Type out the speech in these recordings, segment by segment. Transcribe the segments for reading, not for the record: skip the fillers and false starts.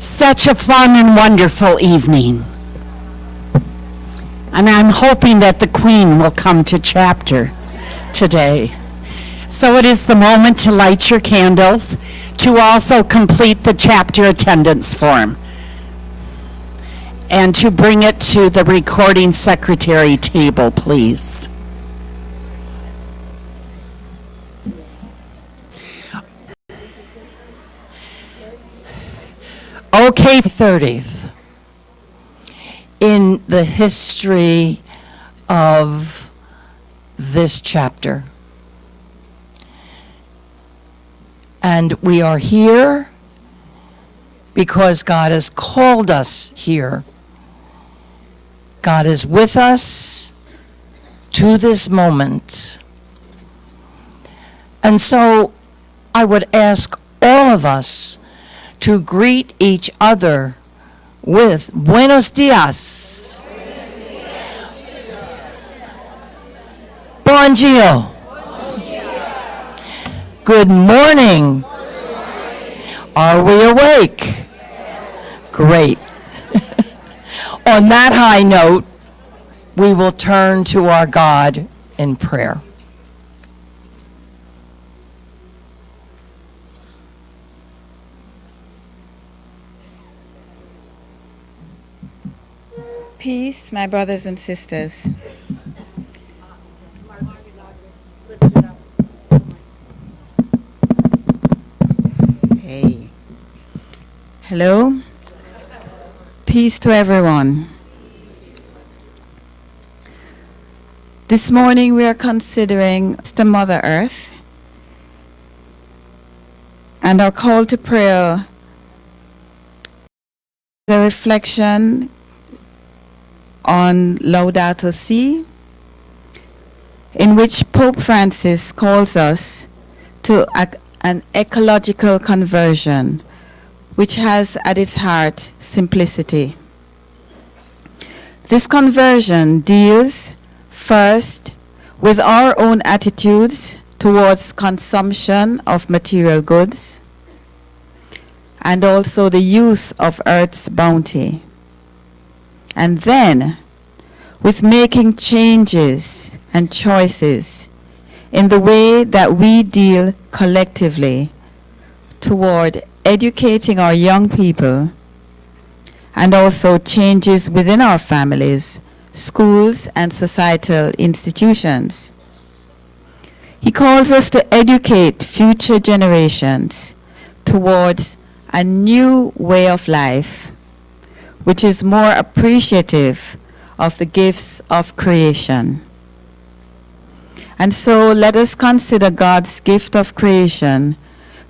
Such a fun and wonderful evening. And I'm hoping that the Queen will come to chapter today. So it is the moment to light your candles, to also complete the chapter attendance form, and to bring it to the recording secretary table, please. Okay, 30th in the history of this chapter. And we are here because God has called us here. God is with us to this moment. And so I would ask all of us to greet each other with Buenos dias. Bon dia. Good morning. Are we awake? Great. On that high note, we will turn to our God in prayer. Peace, my brothers and sisters. Hey. Hello. Peace to everyone. This morning we are considering the Mother Earth, and our call to prayer is a reflection on Laudato Si, in which Pope Francis calls us to an ecological conversion, which has at its heart simplicity. This conversion deals first with our own attitudes towards consumption of material goods and also the use of Earth's bounty. And then, with making changes and choices in the way that we deal collectively toward educating our young people, and also changes within our families, schools, and societal institutions. He calls us to educate future generations towards a new way of life, which is more appreciative of the gifts of creation. And so let us consider God's gift of creation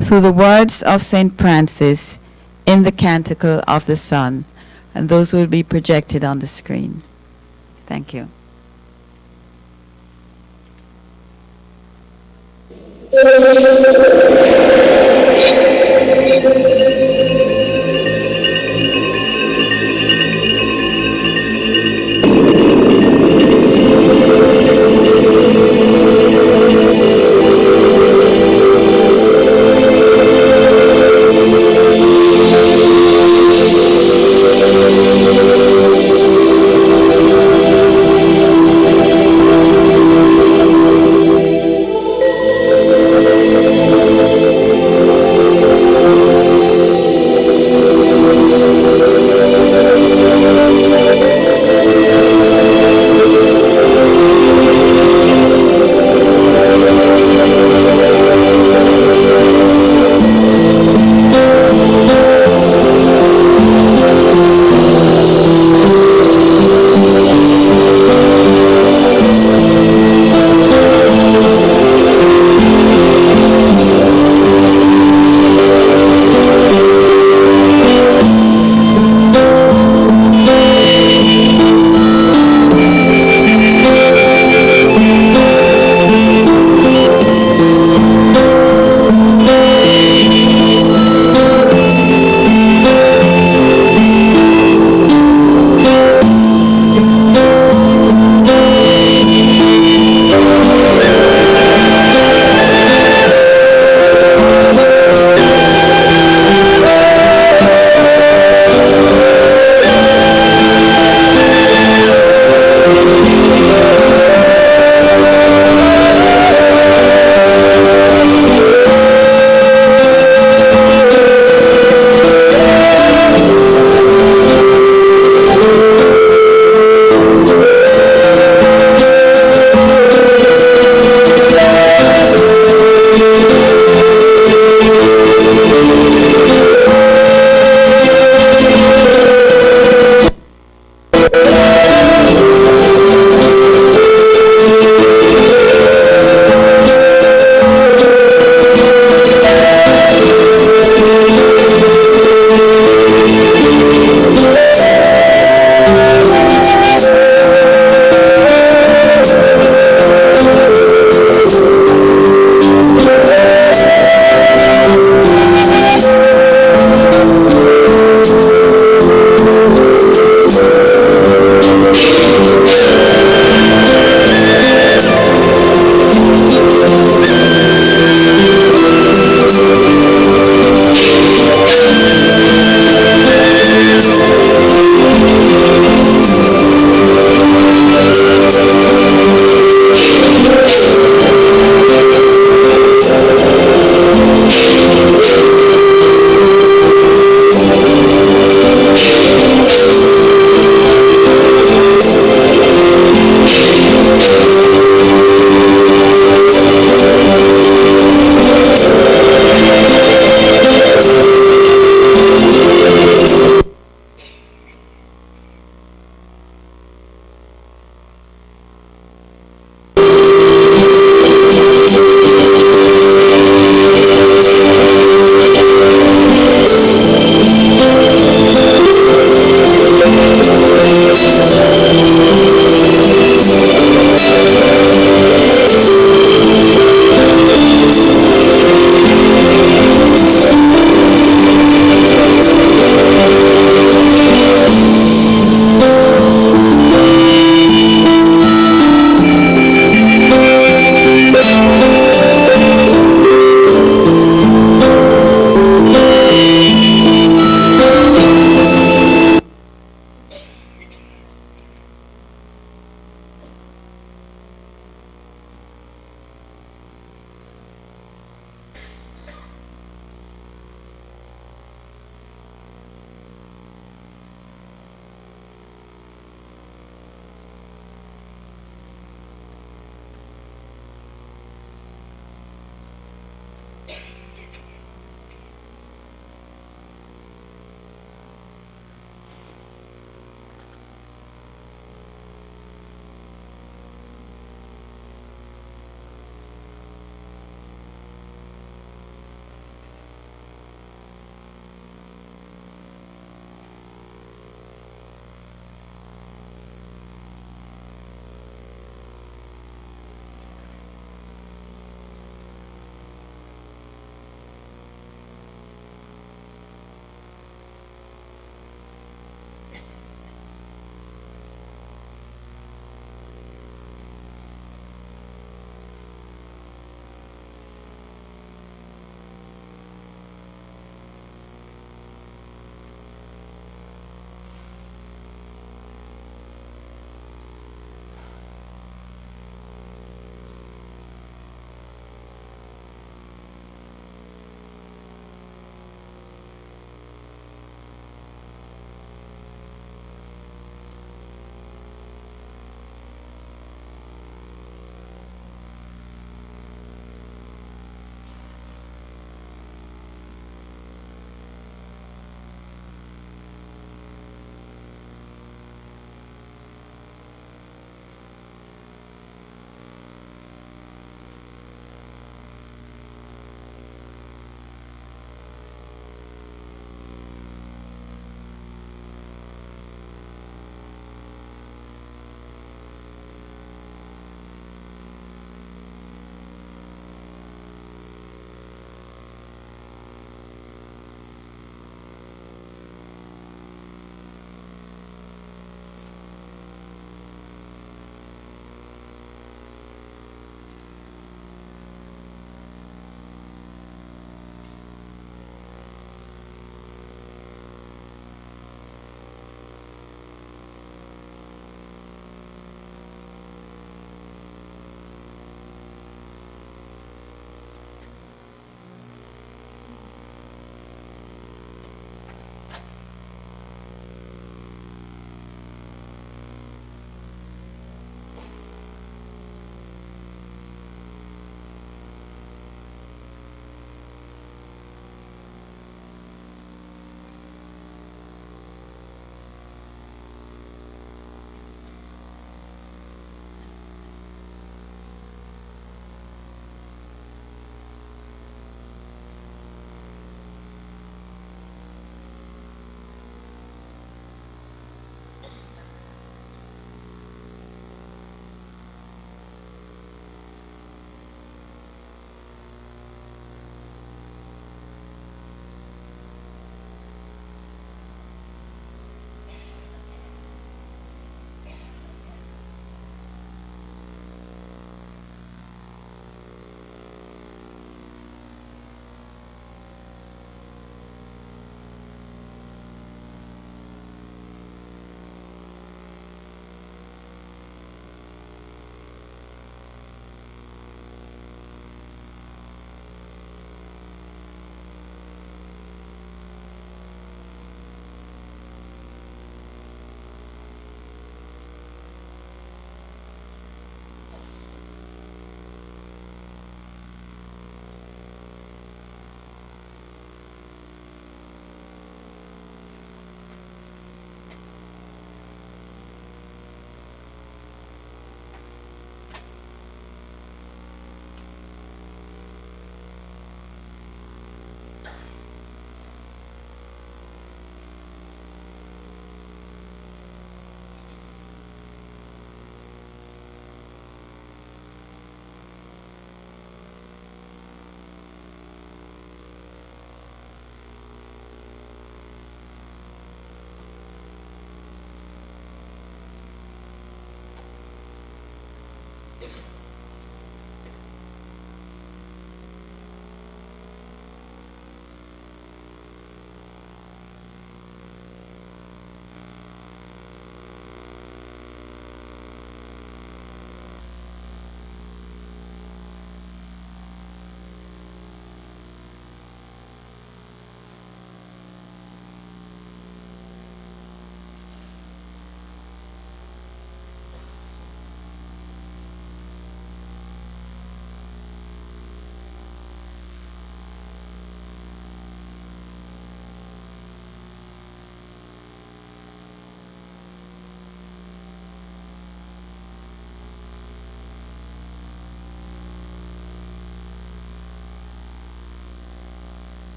through the words of St. Francis in the Canticle of the Sun. And those will be projected on the screen. Thank you.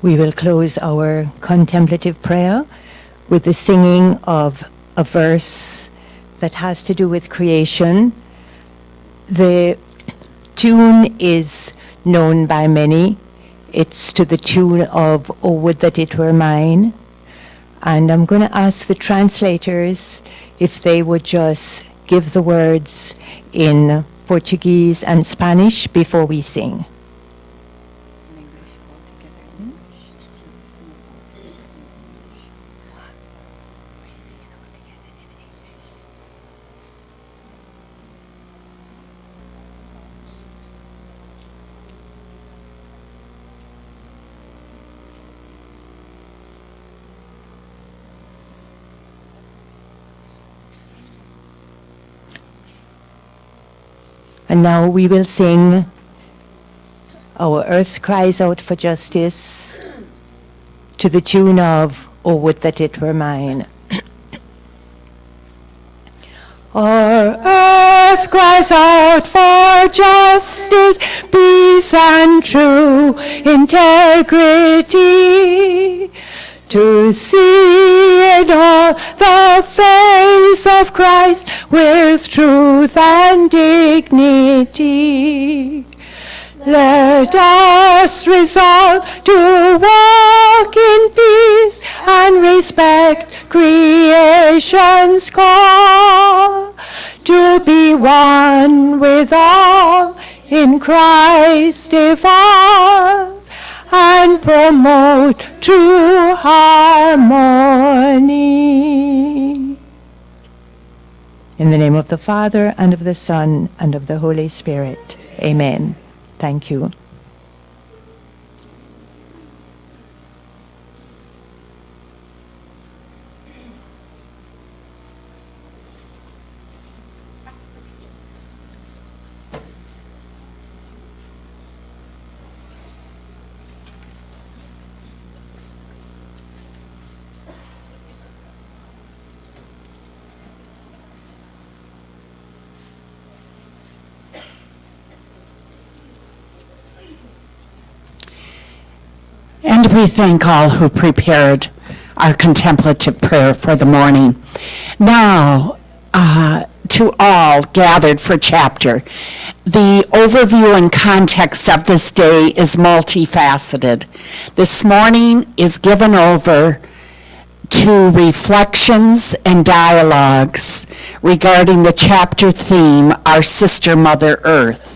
We will close our contemplative prayer with the singing of a verse that has to do with creation. The tune is known by many. It's to the tune of "Oh, Would That It Were Mine." And I'm going to ask the translators if they would just give the words in Portuguese and Spanish before we sing. And now we will sing "Our Earth Cries Out for Justice" to the tune of "Oh, Would That It Were Mine." Our earth cries out for justice, peace, and true integrity. To see in all the face of Christ with truth and dignity. Let us resolve to walk in peace and respect creation's call, to be one with all in Christ divine, and promote true harmony. In the name of the Father, and of the Son, and of the Holy Spirit. Amen. Thank you. And we thank all who prepared our contemplative prayer for the morning. Now, to all gathered for chapter, the overview and context of this day is multifaceted. This morning is given over to reflections and dialogues regarding the chapter theme, Our Sister Mother Earth.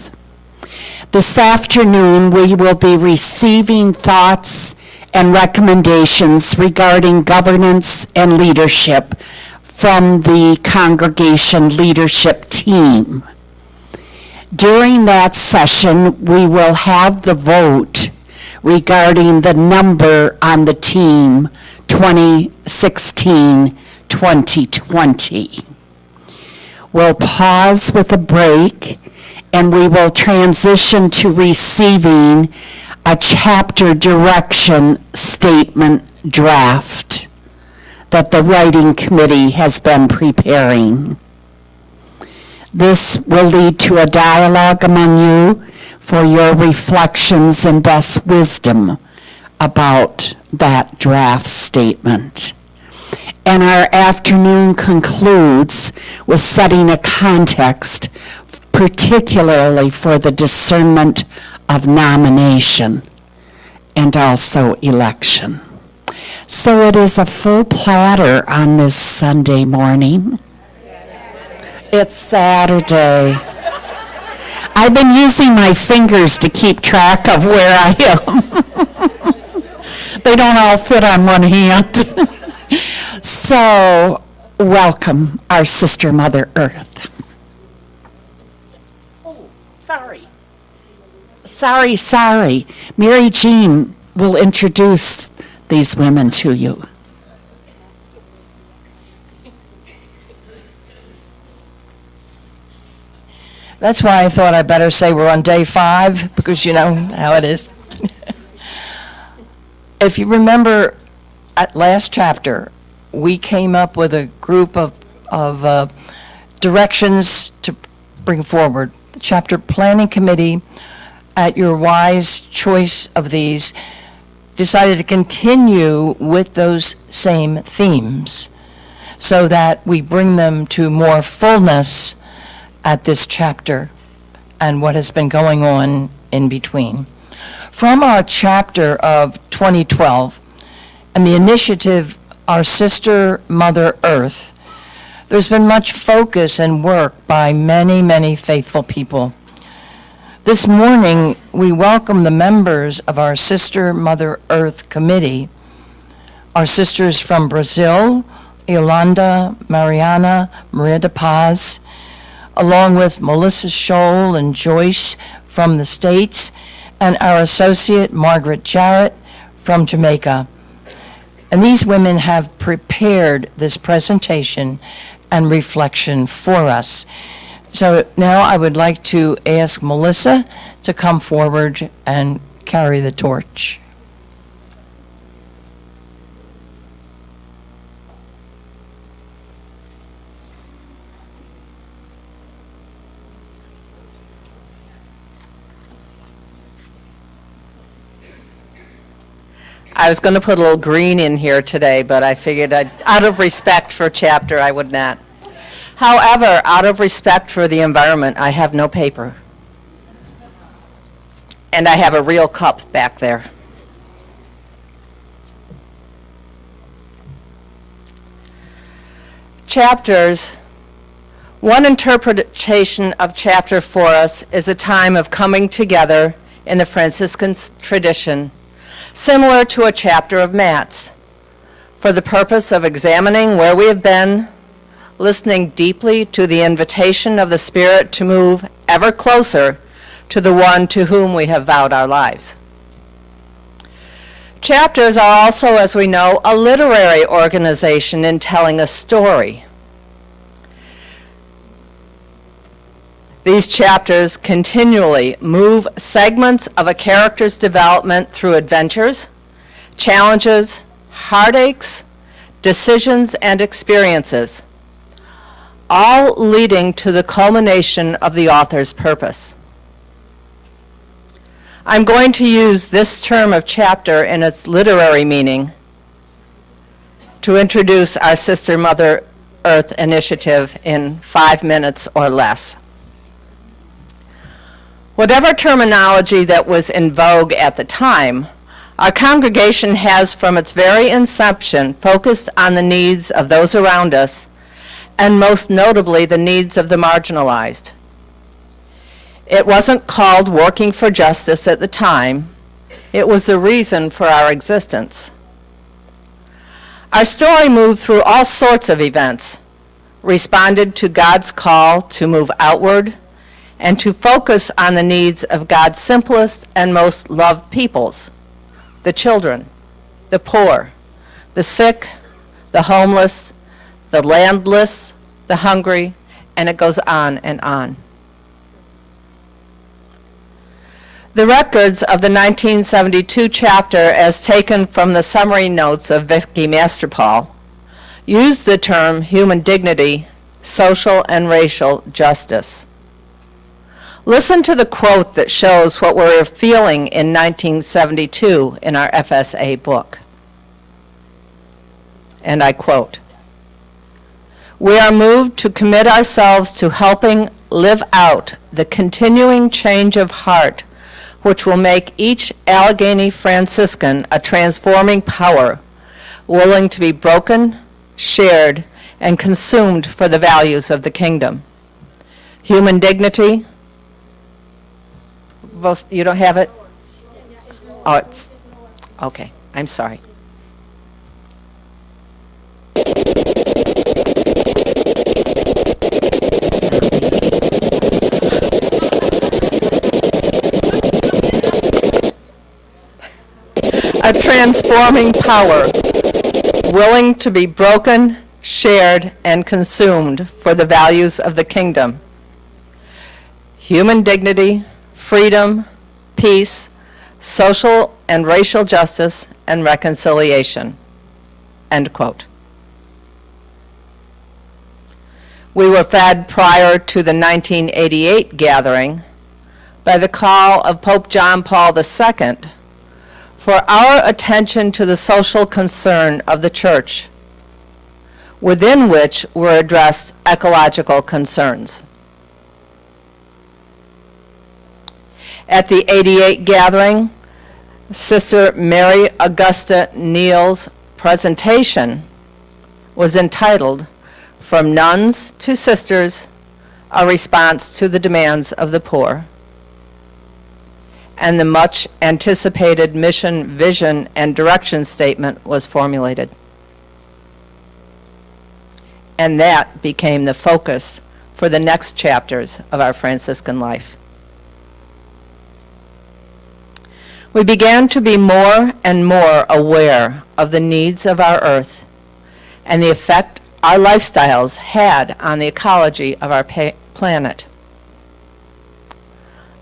This afternoon, we will be receiving thoughts and recommendations regarding governance and leadership from the congregation leadership team. During that session, we will have the vote regarding the number on the team 2016-2020. We'll pause with a break, and we will transition to receiving a chapter direction statement draft that the writing committee has been preparing. This will lead to a dialogue among you for your reflections and best wisdom about that draft statement. And our afternoon concludes with setting a context particularly for the discernment of nomination and also election. So it is a full platter on this Sunday morning. It's Saturday. I've been using my fingers to keep track of where I am. They don't all fit on one hand. So, welcome, our sister Mother Earth. Sorry. Mary Jean will introduce these women to you. That's why I thought I better say we're on day 5, because you know how it is. If you remember, at last chapter, we came up with a group of directions to bring forward. The chapter planning committee, at your wise choice of these, decided to continue with those same themes so that we bring them to more fullness at this chapter and what has been going on in between. From our chapter of 2012 and the initiative Our Sister Mother Earth, there's been much focus and work by many, many faithful people. This morning, we welcome the members of our Sister Mother Earth Committee, our sisters from Brazil, Yolanda, Mariana, Maria de Paz, along with Melissa Scholl and Joyce from the States, and our associate, Margaret Jarrett, from Jamaica. And these women have prepared this presentation and reflection for us. So now I would like to ask Melissa to come forward and carry the torch. I was going to put a little green in here today, but I figured out of respect for chapter, I would not. However, out of respect for the environment, I have no paper. And I have a real cup back there. Chapters. One interpretation of chapter for us is a time of coming together in the Franciscan tradition, similar to a chapter of Matt's, for the purpose of examining where we have been, listening deeply to the invitation of the Spirit to move ever closer to the one to whom we have vowed our lives. Chapters are also, as we know, a literary organization in telling a story. These chapters continually move segments of a character's development through adventures, challenges, heartaches, decisions, and experiences, all leading to the culmination of the author's purpose. I'm going to use this term of chapter in its literary meaning to introduce our Sister Mother Earth initiative in 5 minutes or less. Whatever terminology that was in vogue at the time, our congregation has from its very inception focused on the needs of those around us, and most notably the needs of the marginalized. It wasn't called working for justice at the time. It was the reason for our existence. Our story moved through all sorts of events, responded to God's call to move outward, and to focus on the needs of God's simplest and most loved peoples, the children, the poor, the sick, the homeless, the landless, the hungry, and it goes on and on. The records of the 1972 chapter, as taken from the summary notes of Vicki Masterpaul, use the term human dignity, social and racial justice. Listen to the quote that shows what we were feeling in 1972 in our FSA book. And I quote, "We are moved to commit ourselves to helping live out the continuing change of heart which will make each Allegany Franciscan a transforming power, willing to be broken, shared, and consumed for the values of the kingdom. Human dignity." You don't have it? Oh, it's, okay, I'm sorry. A transforming power, willing to be broken, shared, and consumed for the values of the kingdom. Human dignity, freedom, peace, social and racial justice, and reconciliation. End quote. We were fed prior to the 1988 gathering by the call of Pope John Paul II, for our attention to the social concern of the church, within which were addressed ecological concerns. At the 88 gathering, Sister Mary Augusta Neal's presentation was entitled, "From Nuns to Sisters, a Response to the Demands of the Poor." And the much anticipated mission, vision, and direction statement was formulated. And that became the focus for the next chapters of our Franciscan life. We began to be more and more aware of the needs of our earth and the effect our lifestyles had on the ecology of our planet.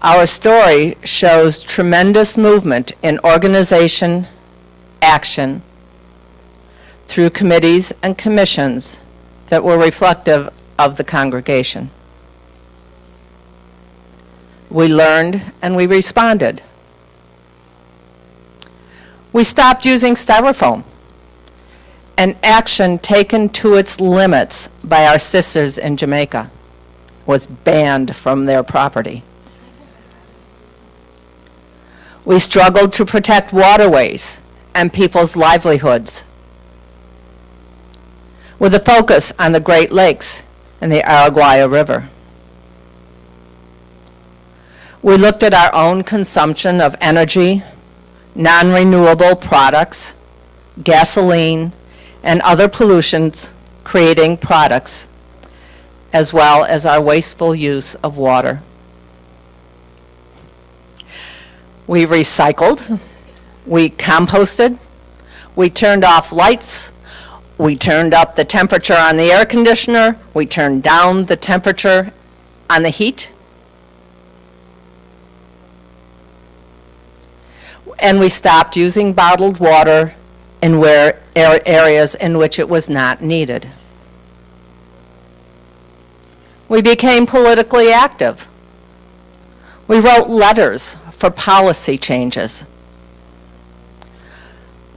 Our story shows tremendous movement in organization, action, through committees and commissions that were reflective of the congregation. We learned and we responded. We stopped using styrofoam, and action taken to its limits by our sisters in Jamaica was banned from their property. We struggled to protect waterways and people's livelihoods, with a focus on the Great Lakes and the Araguaia River. We looked at our own consumption of energy, non-renewable products, gasoline, and other pollutions creating products, as well as our wasteful use of water. We recycled, we composted, we turned off lights, we turned up the temperature on the air conditioner, we turned down the temperature on the heat, and we stopped using bottled water in areas in which it was not needed. We became politically active. We wrote letters for policy changes,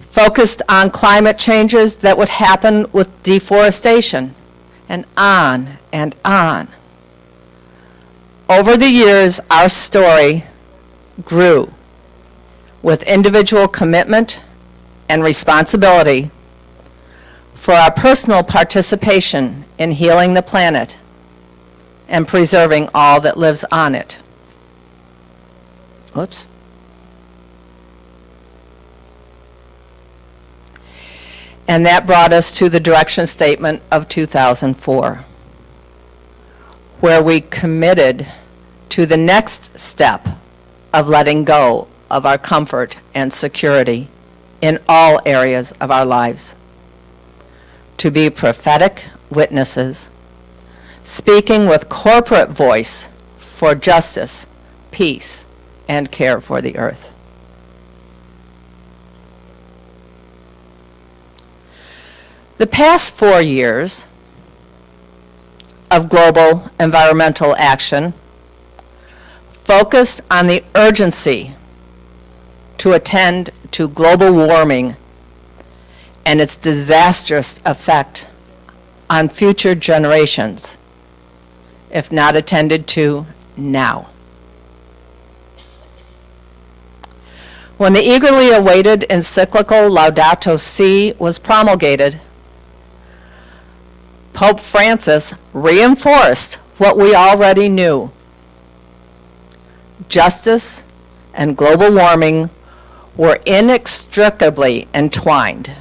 focused on climate changes that would happen with deforestation, and on and on. Over the years, our story grew with individual commitment and responsibility for our personal participation in healing the planet and preserving all that lives on it. Whoops. And that brought us to the direction statement of 2004, where we committed to the next step of letting go of our comfort and security in all areas of our lives, to be prophetic witnesses, speaking with corporate voice for justice, peace, and care for the earth. The past 4 years of global environmental action focused on the urgency to attend to global warming and its disastrous effect on future generations, if not attended to now. When the eagerly awaited encyclical Laudato Si was promulgated, Pope Francis reinforced what we already knew. Justice and global warming were inextricably entwined,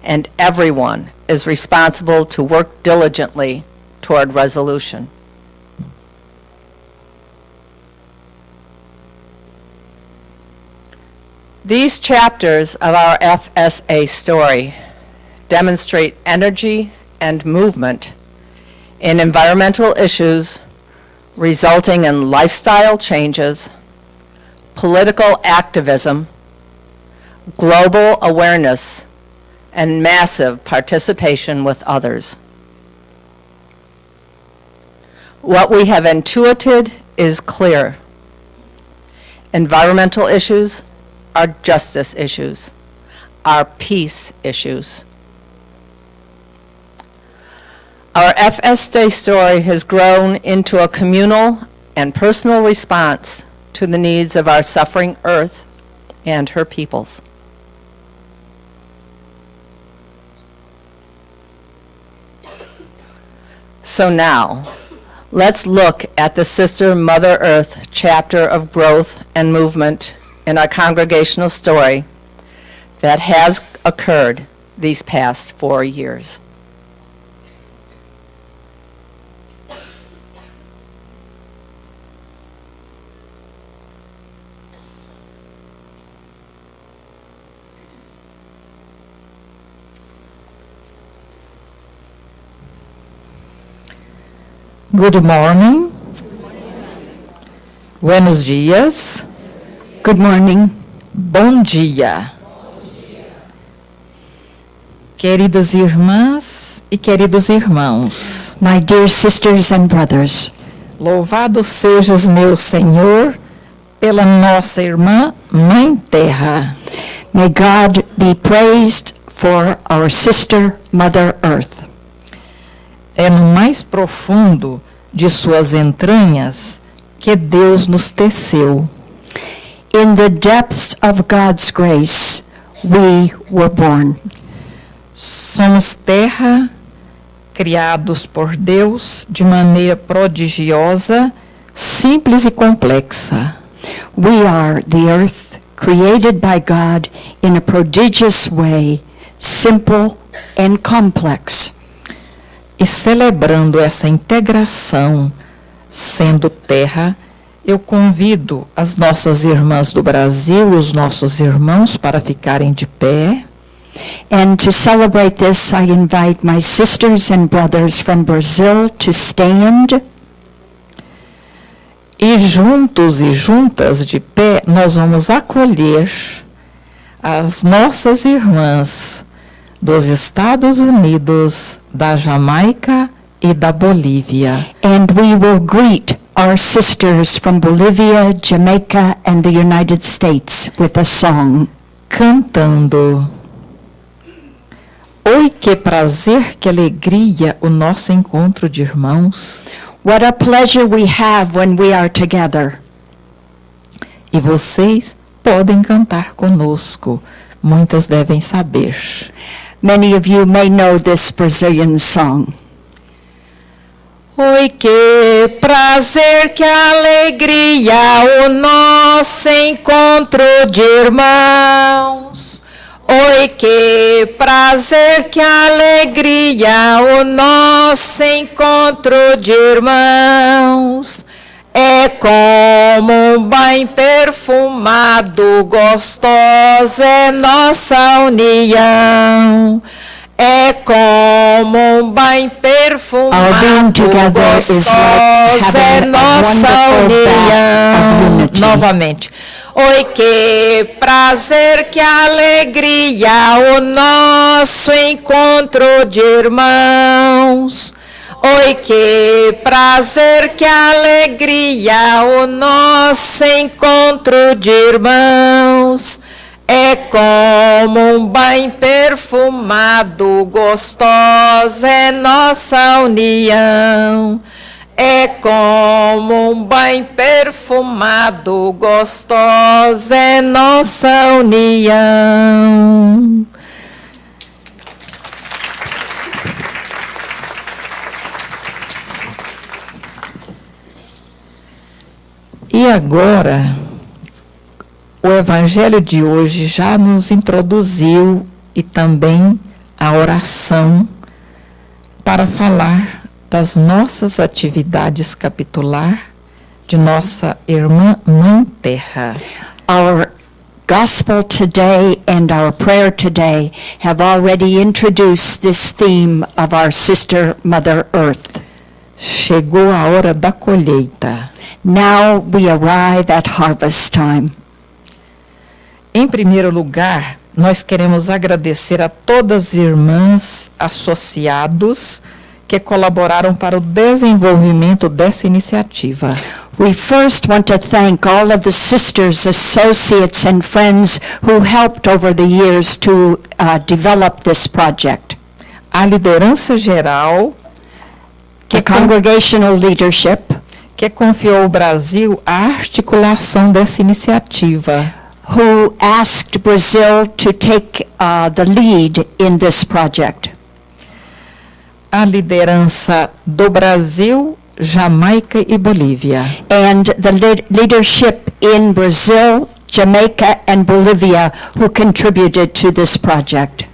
and everyone is responsible to work diligently toward resolution. These chapters of our FSA story demonstrate energy and movement in environmental issues resulting in lifestyle changes, political activism, global awareness, and massive participation with others. What we have intuited is clear. Environmental issues our justice issues, our peace issues. Our FS Day story has grown into a communal and personal response to the needs of our suffering earth and her peoples. So now, let's look at the Sister Mother Earth chapter of growth and movement in our congregational story that has occurred these past 4 years. Good morning. Buenos dias. Good morning. Bom dia. Queridas irmãs e queridos irmãos, My dear sisters and brothers, louvado sejas meu Senhor pela nossa irmã Mãe Terra. may God be praised for our sister, Mother Earth. É no mais profundo de suas entranhas que Deus nos teceu. In the depths of God's grace, we were born. Somos terra, criados por Deus de maneira prodigiosa, simples e complexa. We are the earth created by God in a prodigious way, simple and complex. E celebrando essa integração, sendo terra, eu convido as nossas irmãs do Brasil e os nossos irmãos para ficarem de pé. And to celebrate this, I invite my sisters and brothers from Brazil to stand. E juntos e juntas de pé, nós vamos acolher as nossas irmãs dos Estados Unidos, da Jamaica e da Bolívia. And we will greet our sisters from Bolivia, Jamaica, and the United States with a song. Cantando. Oi, que prazer, que alegria o nosso encontro de irmãos. What a pleasure we have when we are together. E vocês podem cantar conosco. Muitas devem saber. Many of you may know this Brazilian song. Oi, que prazer, que alegria o nosso encontro de irmãos. Oi, que prazer, que alegria o nosso encontro de irmãos. É como um banho perfumado, gostosa é nossa união. É como um banho Our being perfumado, together is like gostosa é having a nossa wonderful bath of união. unity. Novamente. Oi, que prazer, que alegria o nosso encontro de irmãos. Oi, que prazer, que alegria o nosso encontro de irmãos. É como um banho perfumado, gostosa é nossa união. É como um banho perfumado, gostosa é nossa união. E agora, o Evangelho de hoje já nos introduziu e também a oração para falar das nossas atividades capitular de nossa irmã Mãe Terra. Our gospel today and our prayer today have already introduced this theme of our sister Mother Earth. Chegou a hora da colheita. Now we arrive at harvest time. Em primeiro lugar, nós queremos agradecer a todas as irmãs associados que colaboraram para o desenvolvimento dessa iniciativa. We first want to thank all of the sisters, associates, and friends who helped over the years to develop this project. A liderança geral The congregational leadership que confiou ao Brasil a articulação dessa iniciativa. who asked Brazil to take the lead in this project. A liderança do Brasil, Jamaica e Bolívia. And the leadership in Brazil, Jamaica, and Bolivia who contributed to this project.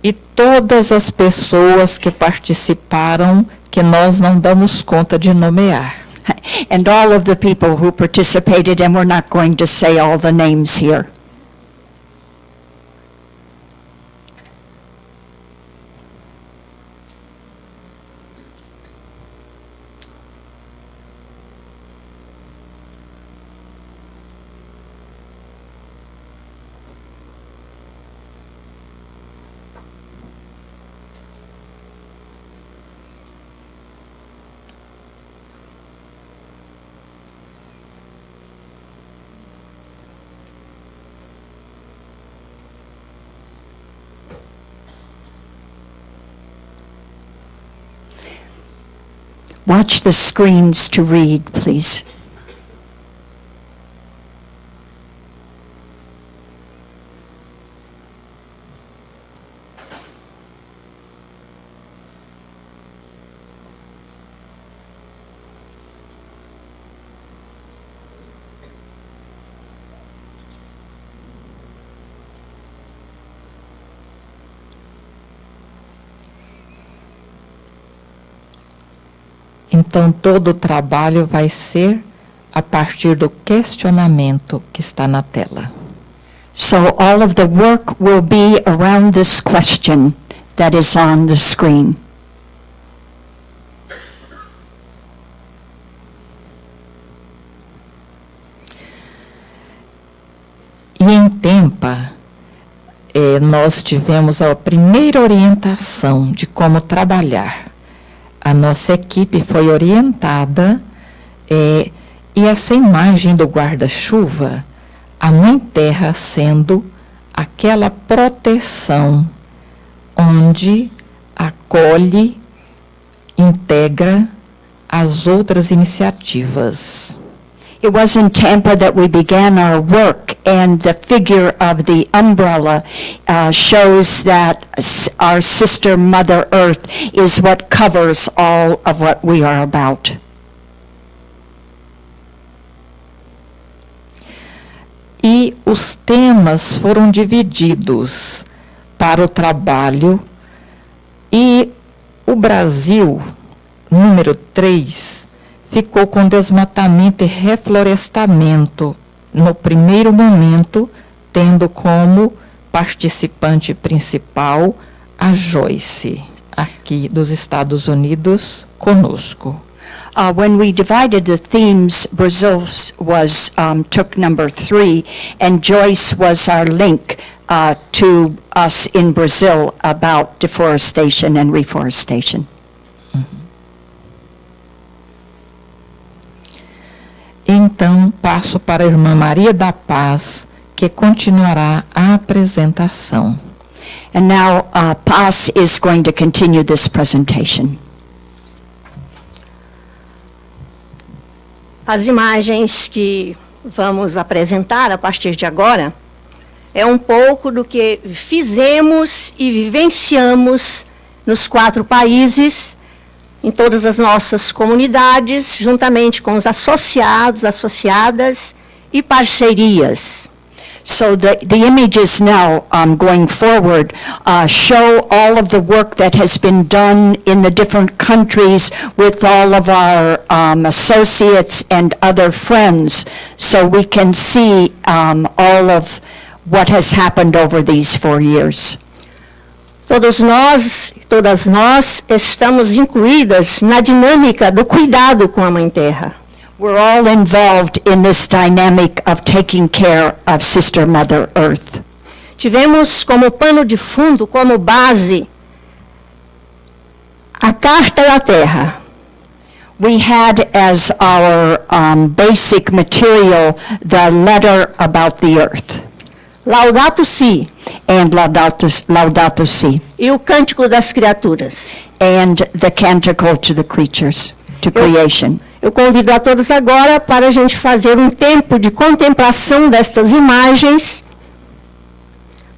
E todas as pessoas que participaram, que nós não damos conta de nomear. And all of the people who participated, and we're not going to say all the names here. Watch the screens to read, please. Então, todo o trabalho vai ser a partir do questionamento que está na tela. So all of the work will be around this question that is on the screen. E em Tempa, nós tivemos a primeira orientação de como trabalhar. A nossa equipe foi orientada e essa imagem do guarda-chuva, a Mãe Terra sendo aquela proteção onde acolhe, integra as outras iniciativas. It was in Tampa that we began our work, and the figure of the umbrella shows that our sister Mother Earth is what covers all of what we are about. E os temas foram divididos para o trabalho e o Brasil, número 3, ficou com desmatamento e reflorestamento, no primeiro momento, tendo como participante principal a Joyce, aqui dos Estados Unidos, conosco. When we divided the themes, Brazil took number 3, and Joyce was our link to us in Brazil about deforestation and reforestation. Então, passo para a irmã Maria da Paz, que continuará a apresentação. And now Paz is going to continue this presentation. As imagens que vamos apresentar a partir de agora é um pouco do que fizemos e vivenciamos nos 4 países, em todas as nossas comunidades, juntamente com os associados, associadas e parcerias. So the images now going forward show all of the work that has been done in the different countries with all of our associates and other friends, so we can see all of what has happened over these 4 years. Todas nós estamos incluídas na dinâmica do cuidado com a Mãe Terra. We're all involved in this dynamic of taking care of Sister Mother Earth. Tivemos como pano de fundo, como base, A carta da terra. We had as our basic material the letter about the earth Laudato Si and Laudato Si e o Cântico das Criaturas. and the canticle to the creatures, to creation. Eu convido a todos agora para a gente fazer um tempo de contemplação destas imagens,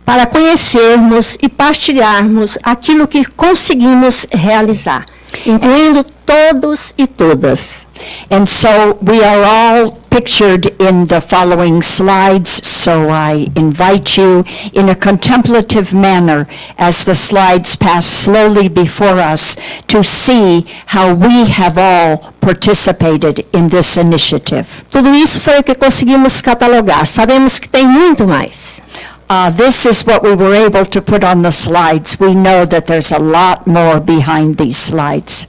para conhecermos e partilharmos aquilo que conseguimos realizar, incluindo todos e todas. And so we are all pictured in the following slides, so I invite you in a contemplative manner as the slides pass slowly before us to see how we have all participated in this initiative. Tudo isso foi o que conseguimos catalogar. Sabemos que tem muito mais. This is what we were able to put on the slides. We know that there's a lot more behind these slides.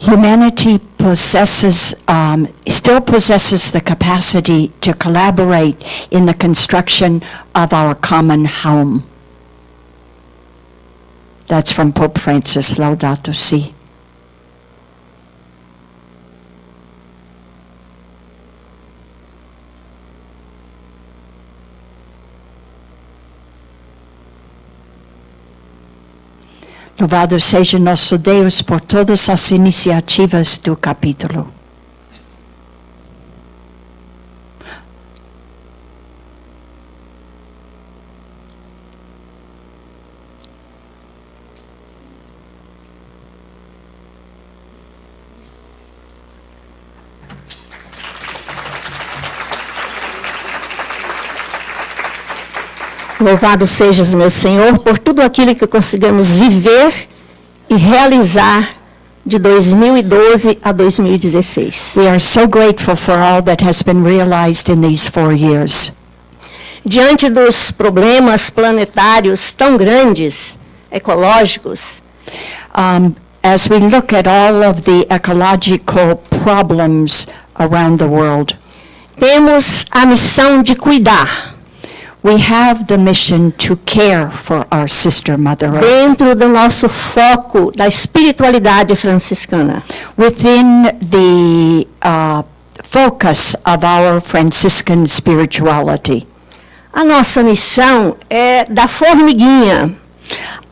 Humanity still possesses the capacity to collaborate in the construction of our common home. That's from Pope Francis, Laudato Si. Louvado seja nosso Deus por todas as iniciativas do capítulo. Louvado sejas, meu Senhor, por tudo aquilo que conseguimos viver e realizar de 2012 a 2016. We are so grateful for all that has been realized in these 4 years. Diante dos problemas planetários tão grandes, ecológicos, As we look at all of the ecological problems around the world, temos a missão de cuidar we have the mission to care for our sister Mother Earth. dentro do nosso foco da espiritualidade franciscana. Within the focus of our Franciscan spirituality, A nossa missão é da formiguinha,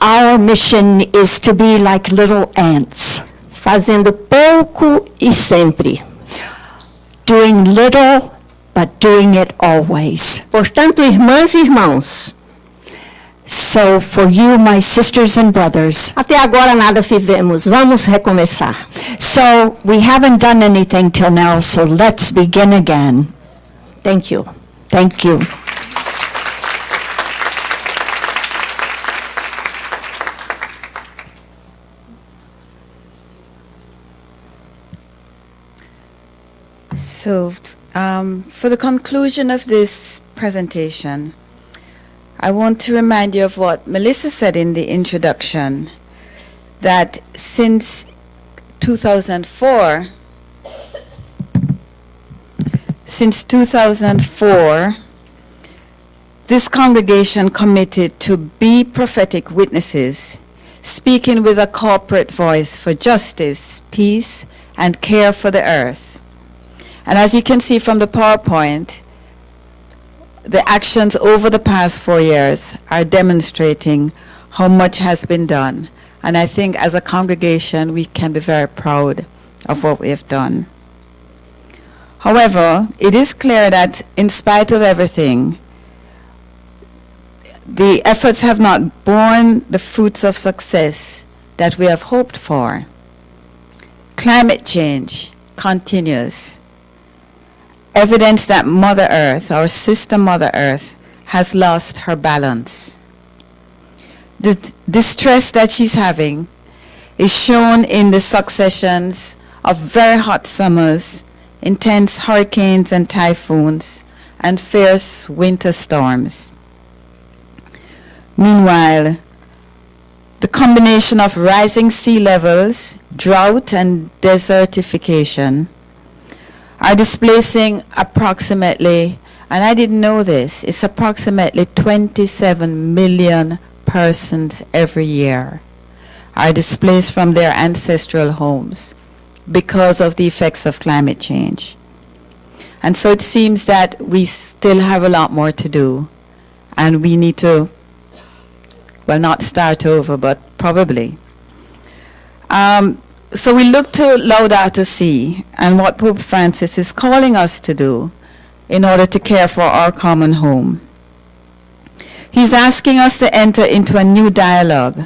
our mission is to be like little ants, fazendo pouco e sempre. doing little but doing it always. Portanto, irmãs e irmãos, So for you, my sisters and brothers, até agora nada fizemos, vamos recomeçar. so we haven't done anything till now, so let's begin again. Thank you. Thank you. So, for the conclusion of this presentation, I want to remind you of what Melissa said in the introduction, that since 2004, this congregation committed to be prophetic witnesses, speaking with a corporate voice for justice, peace, and care for the earth. And as you can see from the PowerPoint, the actions over the past 4 years are demonstrating how much has been done. And I think as a congregation, we can be very proud of what we have done. However, it is clear that in spite of everything, the efforts have not borne the fruits of success that we have hoped for. Climate change continues. Evidence that Mother Earth, our sister Mother Earth, has lost her balance. The distress that she's having is shown in the successions of very hot summers, intense hurricanes and typhoons, and fierce winter storms. Meanwhile, the combination of rising sea levels, drought, and desertification are displacing approximately, and I didn't know this, it's approximately 27 million persons every year are displaced from their ancestral homes because of the effects of climate change. And so it seems that we still have a lot more to do, and we need to, well, not start over, but probably. So we look to Laudato Si and what Pope Francis is calling us to do in order to care for our common home. He's asking us to enter into a new dialogue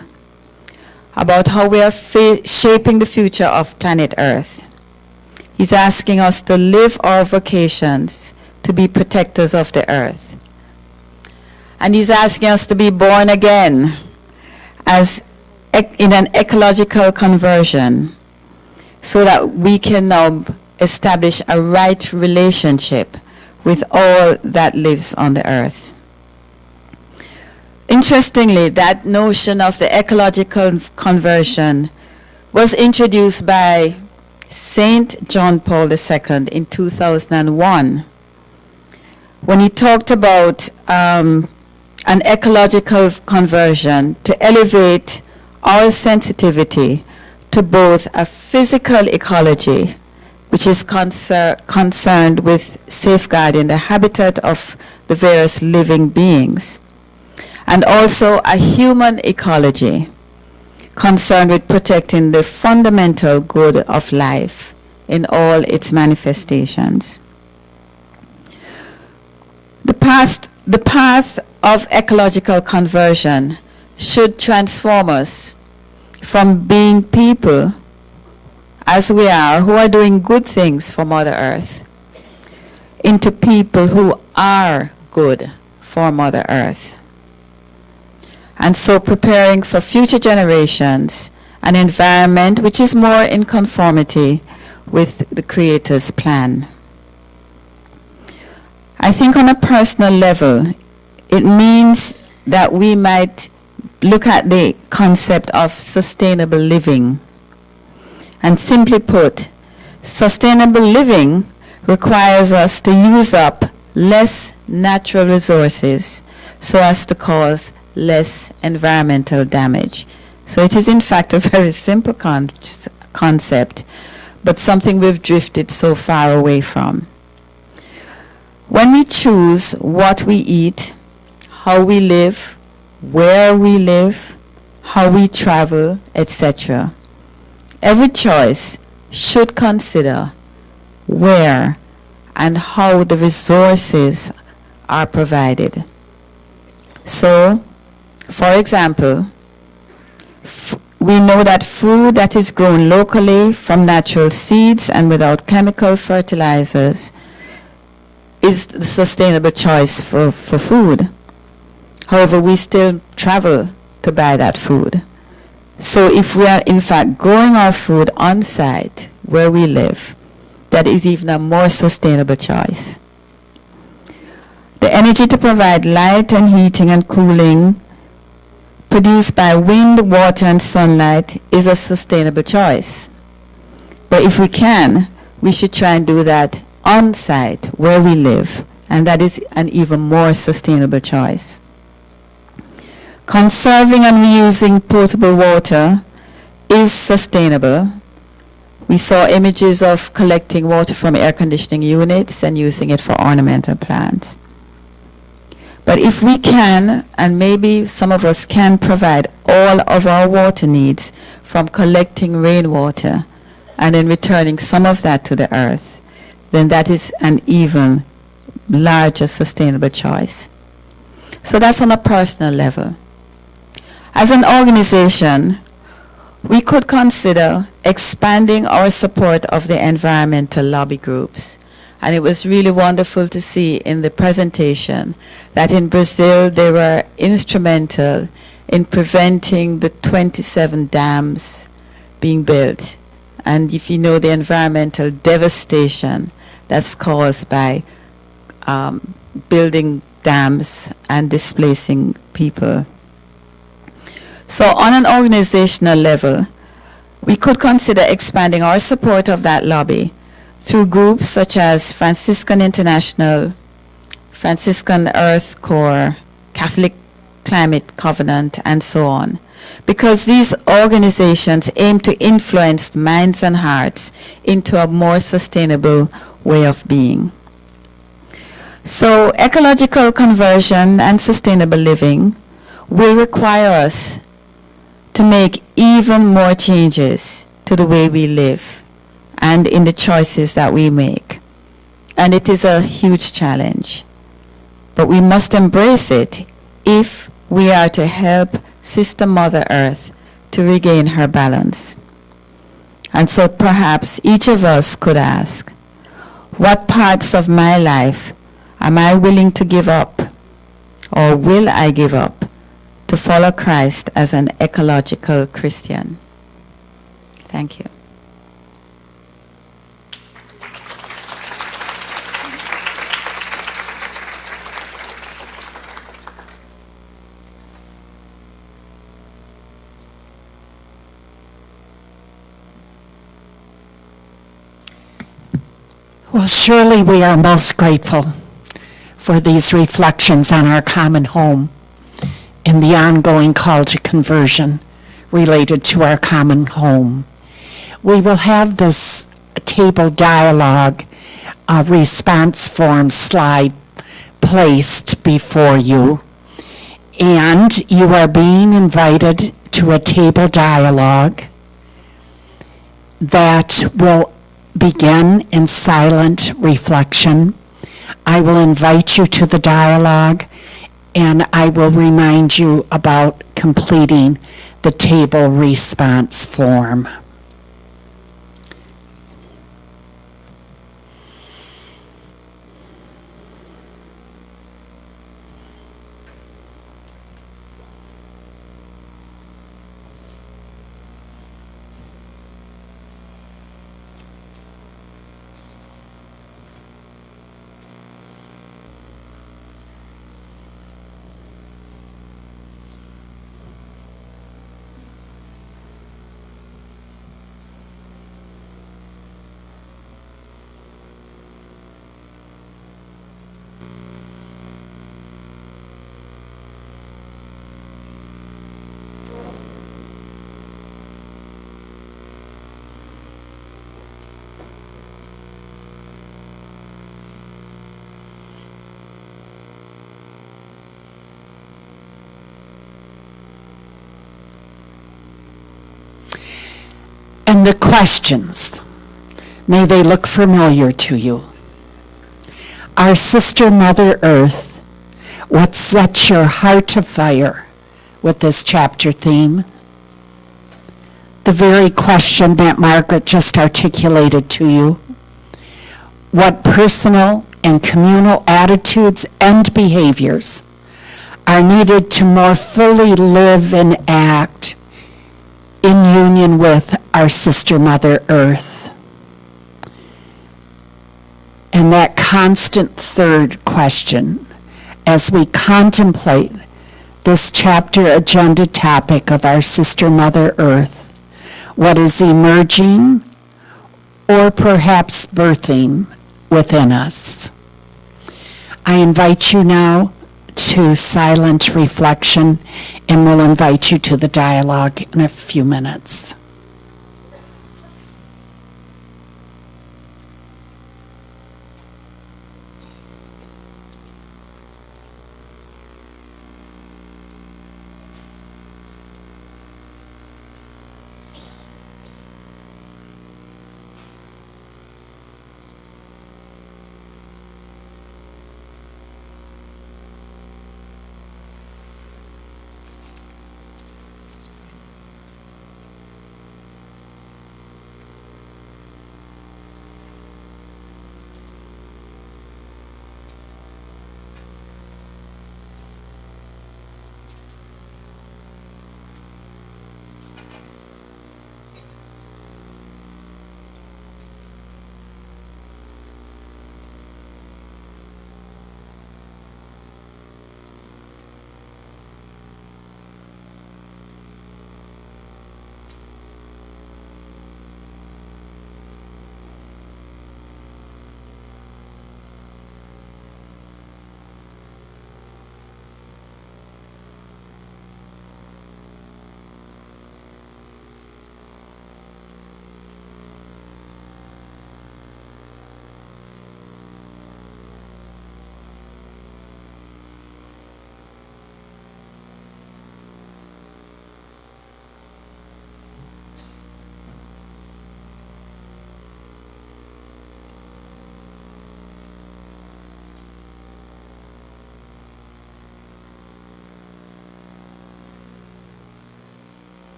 about how we are shaping the future of planet Earth. He's asking us to live our vocations to be protectors of the earth. And he's asking us to be born again as in an ecological conversion so that we can now establish a right relationship with all that lives on the earth. Interestingly, that notion of the ecological conversion was introduced by Saint John Paul II in 2001 when he talked about an ecological conversion to elevate our sensitivity to both a physical ecology, which is concerned with safeguarding the habitat of the various living beings, and also a human ecology concerned with protecting the fundamental good of life in all its manifestations. The path of ecological conversion should transform us from being people, as we are, who are doing good things for Mother Earth, into people who are good for Mother Earth. And so preparing for future generations an environment which is more in conformity with the Creator's plan. I think on a personal level, it means that we might look at the concept of sustainable living. And simply put, sustainable living requires us to use up less natural resources so as to cause less environmental damage. So it is in fact a very simple concept, but something we've drifted so far away from. When we choose what we eat, how we live, where we live, how we travel, etc., every choice should consider where and how the resources are provided. So, for example, we know that food that is grown locally from natural seeds and without chemical fertilizers is the sustainable choice for food. However, we still travel to buy that food. So if we are in fact growing our food on site where we live, that is even a more sustainable choice. The energy to provide light and heating and cooling produced by wind, water, and sunlight is a sustainable choice. But if we can, we should try and do that on site where we live, and that is an even more sustainable choice. Conserving and reusing potable water is sustainable. We saw images of collecting water from air conditioning units and using it for ornamental plants. But if we can, and maybe some of us can provide all of our water needs from collecting rainwater and then returning some of that to the earth, then that is an even larger sustainable choice. So that's on a personal level. As an organization, we could consider expanding our support of the environmental lobby groups. And it was really wonderful to see in the presentation that in Brazil they were instrumental in preventing the 27 dams being built. And if you know the environmental devastation that's caused by building dams and displacing people. So on an organizational level, we could consider expanding our support of that lobby through groups such as Franciscan International, Franciscan Earth Corps, Catholic Climate Covenant, and so on, because these organizations aim to influence minds and hearts into a more sustainable way of being. So ecological conversion and sustainable living will require us to make even more changes to the way we live and in the choices that we make. And it is a huge challenge. But we must embrace it if we are to help Sister Mother Earth to regain her balance. And so perhaps each of us could ask, what parts of my life am I willing to give up, or will I give up, to follow Christ as an ecological Christian? Thank you. Well, surely we are most grateful for these reflections on our common home and the ongoing call to conversion related to our common home. We will have this table dialogue response form slide placed before you, and you are being invited to a table dialogue that will begin in silent reflection. I will invite you to the dialogue, and I will remind you about completing the table response form. And the questions, may they look familiar to you. Our sister Mother Earth, what sets your heart afire with this chapter theme? The very question that Margaret just articulated to you. What personal and communal attitudes and behaviors are needed to more fully live and act in union with our sister Mother Earth? And that constant third question, as we contemplate this chapter agenda topic of our sister Mother Earth, what is emerging or perhaps birthing within us? I invite you now to silent reflection, and we'll invite you to the dialogue in a few minutes.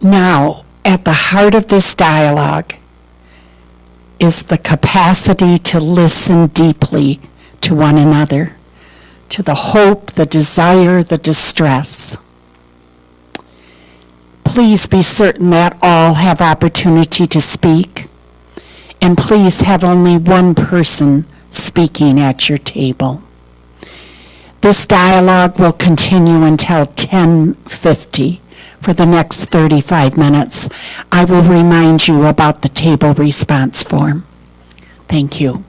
Now, at the heart of this dialogue is the capacity to listen deeply to one another, to the hope, the desire, the distress. Please be certain that all have opportunity to speak, and please have only one person speaking at your table. This dialogue will continue until 10:50 for the next 35 minutes. I will remind you about the table response form. Thank you.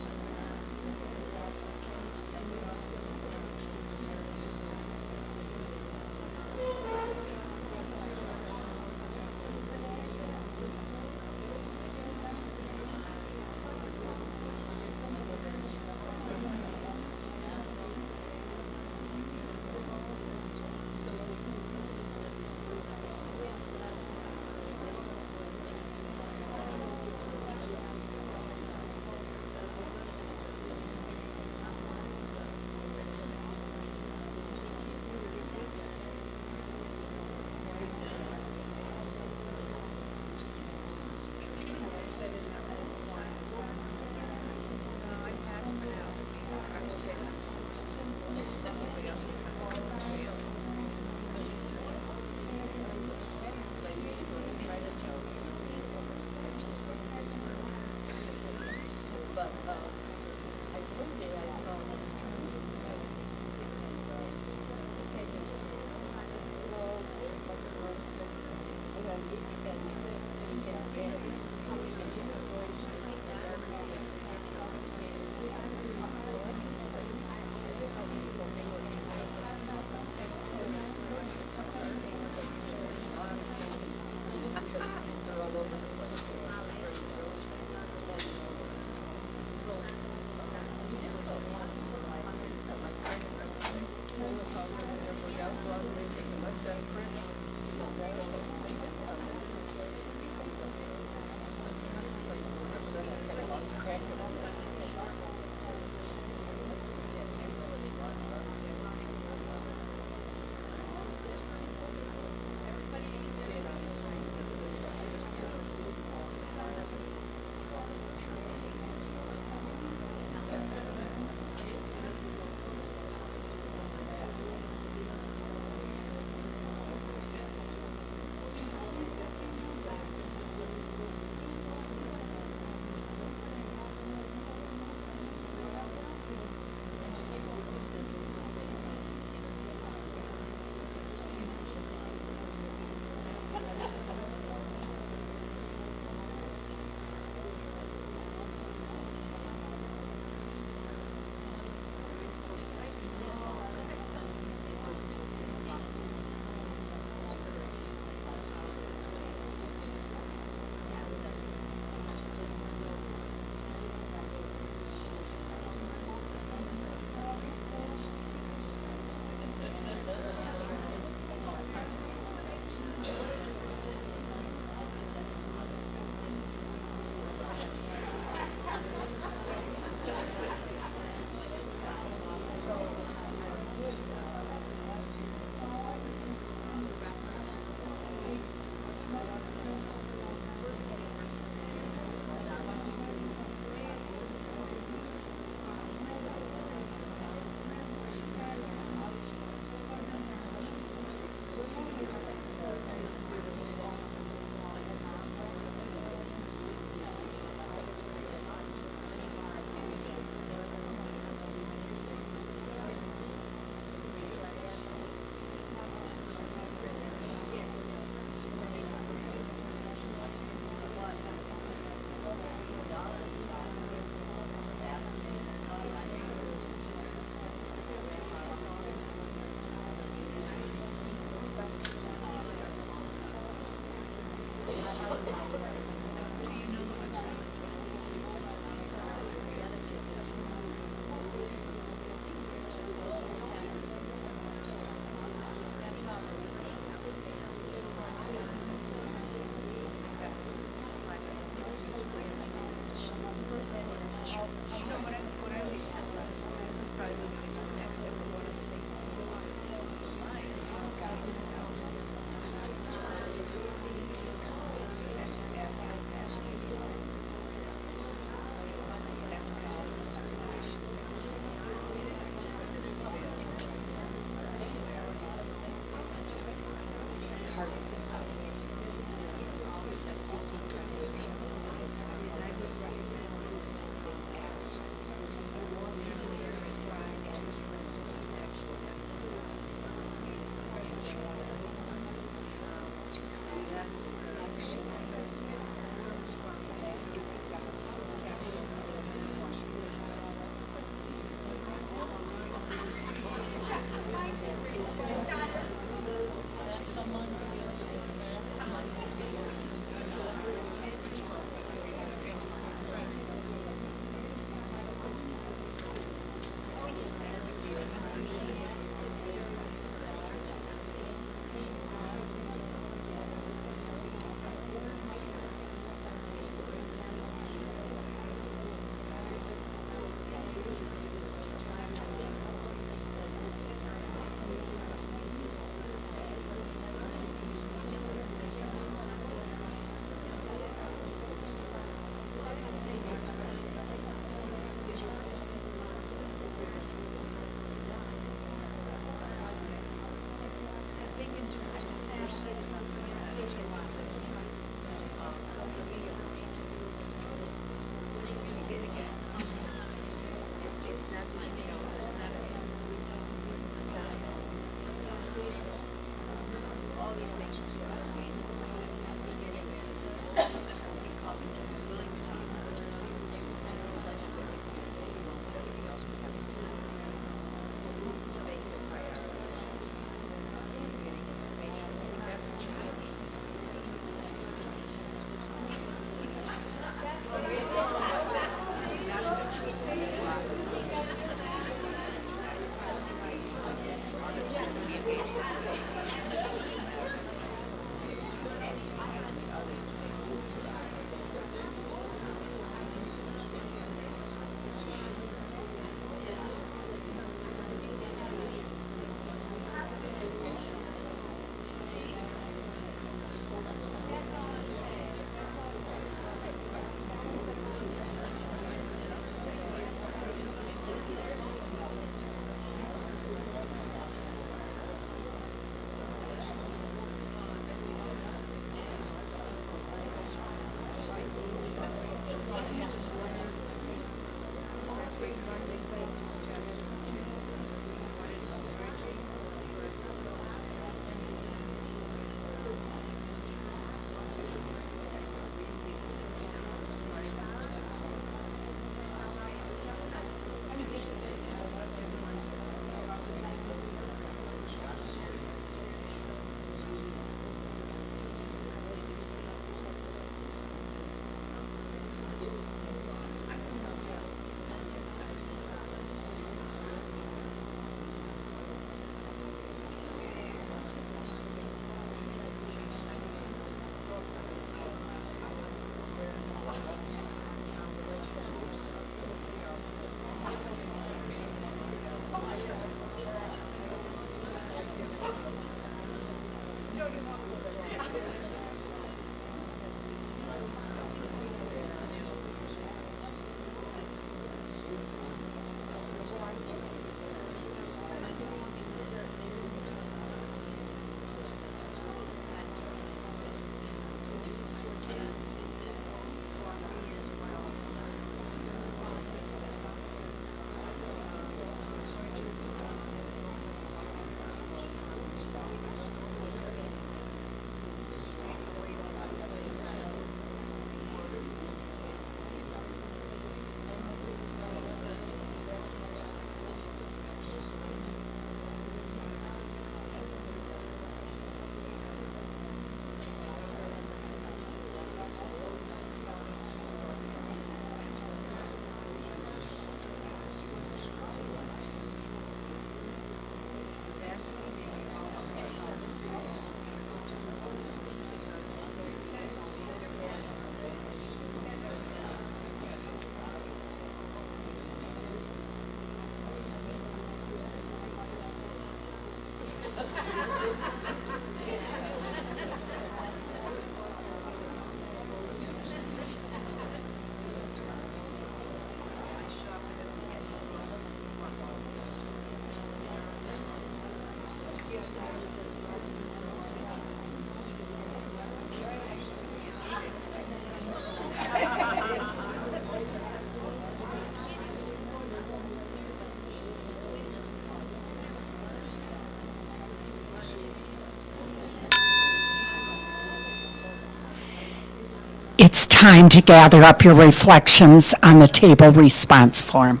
It's time to gather up your reflections on the table response form.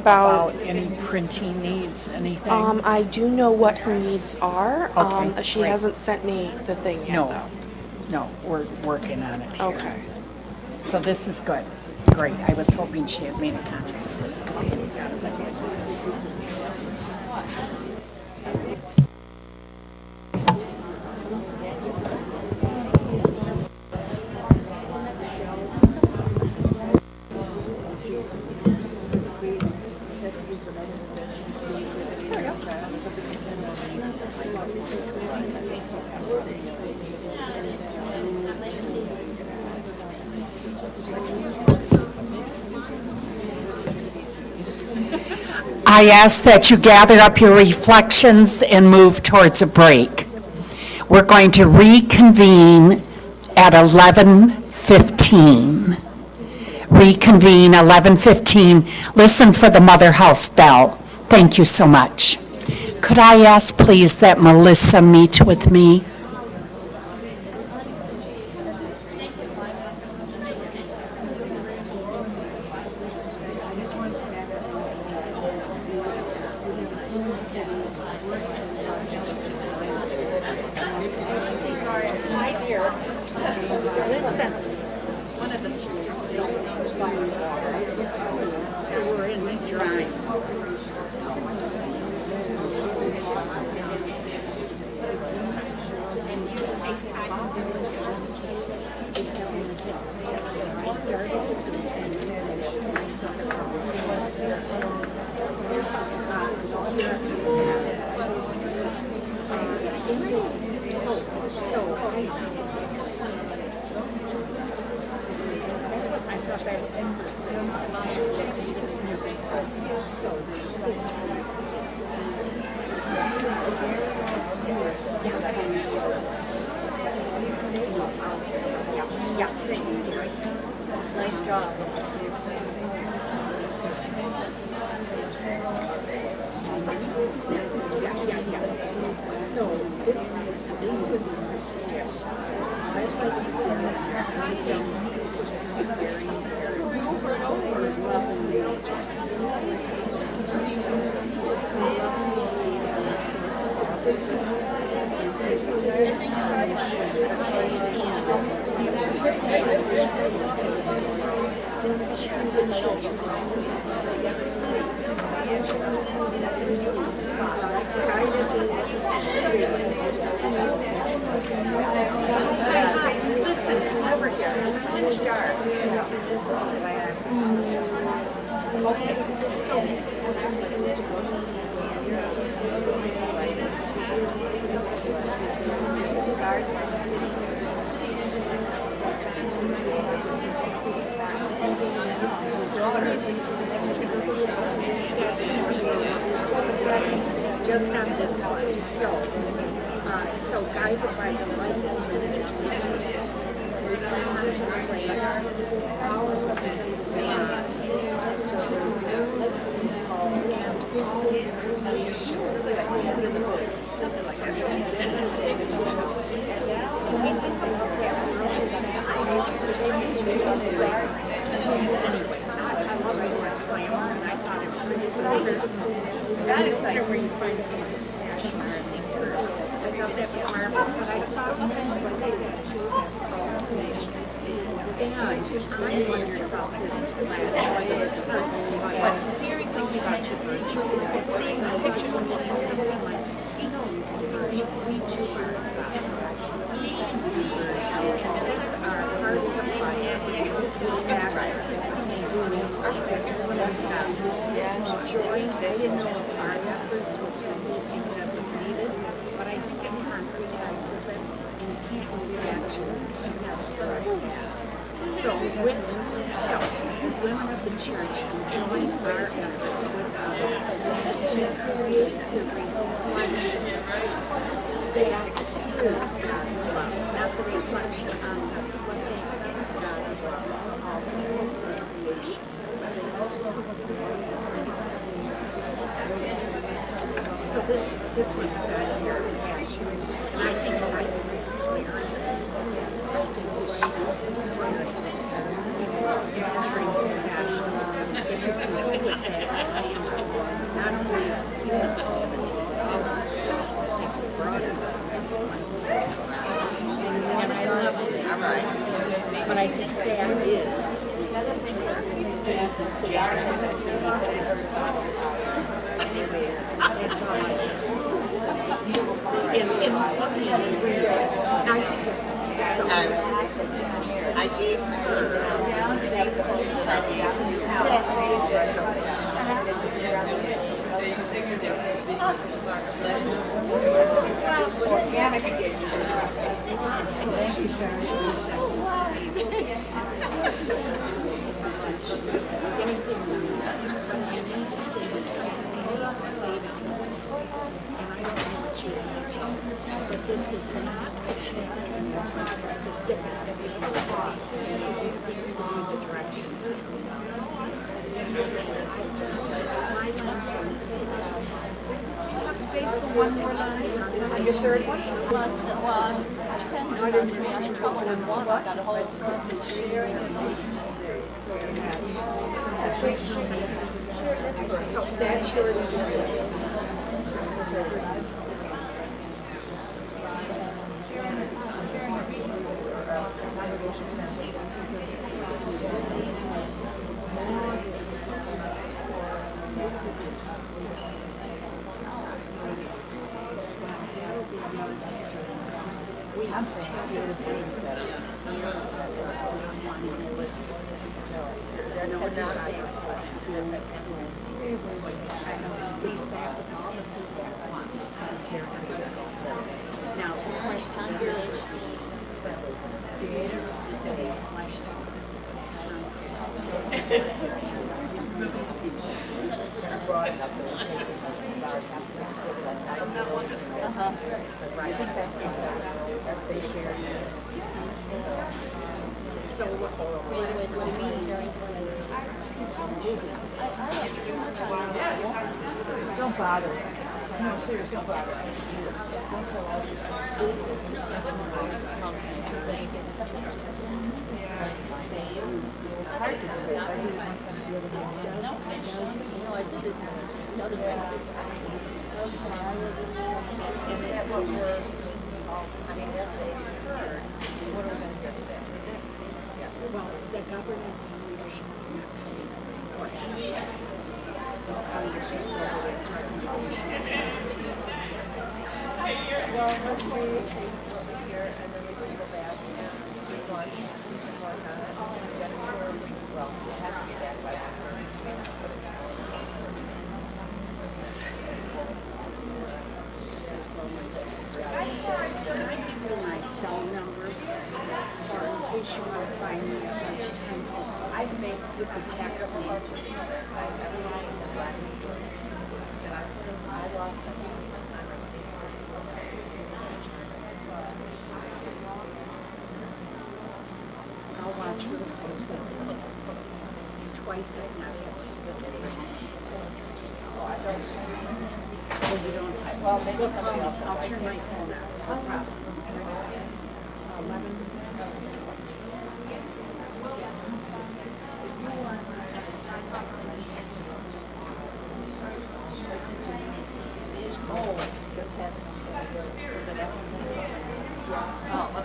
about any printing needs, anything? I do know what her needs are. Okay, She great. hasn't sent me the thing yet, No, though. no, we're working on it here. Okay. So this is good. Great. I was hoping she had made a contact. Okay, we got it. I ask that you gather up your reflections and move towards a break. We're going to reconvene at 11:15. Reconvene 11:15. Listen for the Mother House bell. Thank you so much. Could I ask, please, that Melissa meet with me? Just on this one, so guided by the light of ministry of Jesus, we're going to place all of this and all information something like that. That is where you find some of this passion and these words. I thought that was marvelous, but I thought sometimes when they say that too, that's colonization. And I wondered about this last what's very good about your virtues is seeing the pictures of it in something like seeing conversion. We too are in the process. Seeing conversion and our hearts of life. Back Christine, our business of the gospel. Joy, they didn't know if our efforts was something that was needed, but I think it concretizes it, and you can't use that to have a correct that. So, as women of the church, join our efforts with others to create the reflection that is God's love, not the reflection on us, but that is God's love for all things in creation. So this was good here, passion, and I think I was clear. I think this shows where this says, brings the passion. If you can go with that,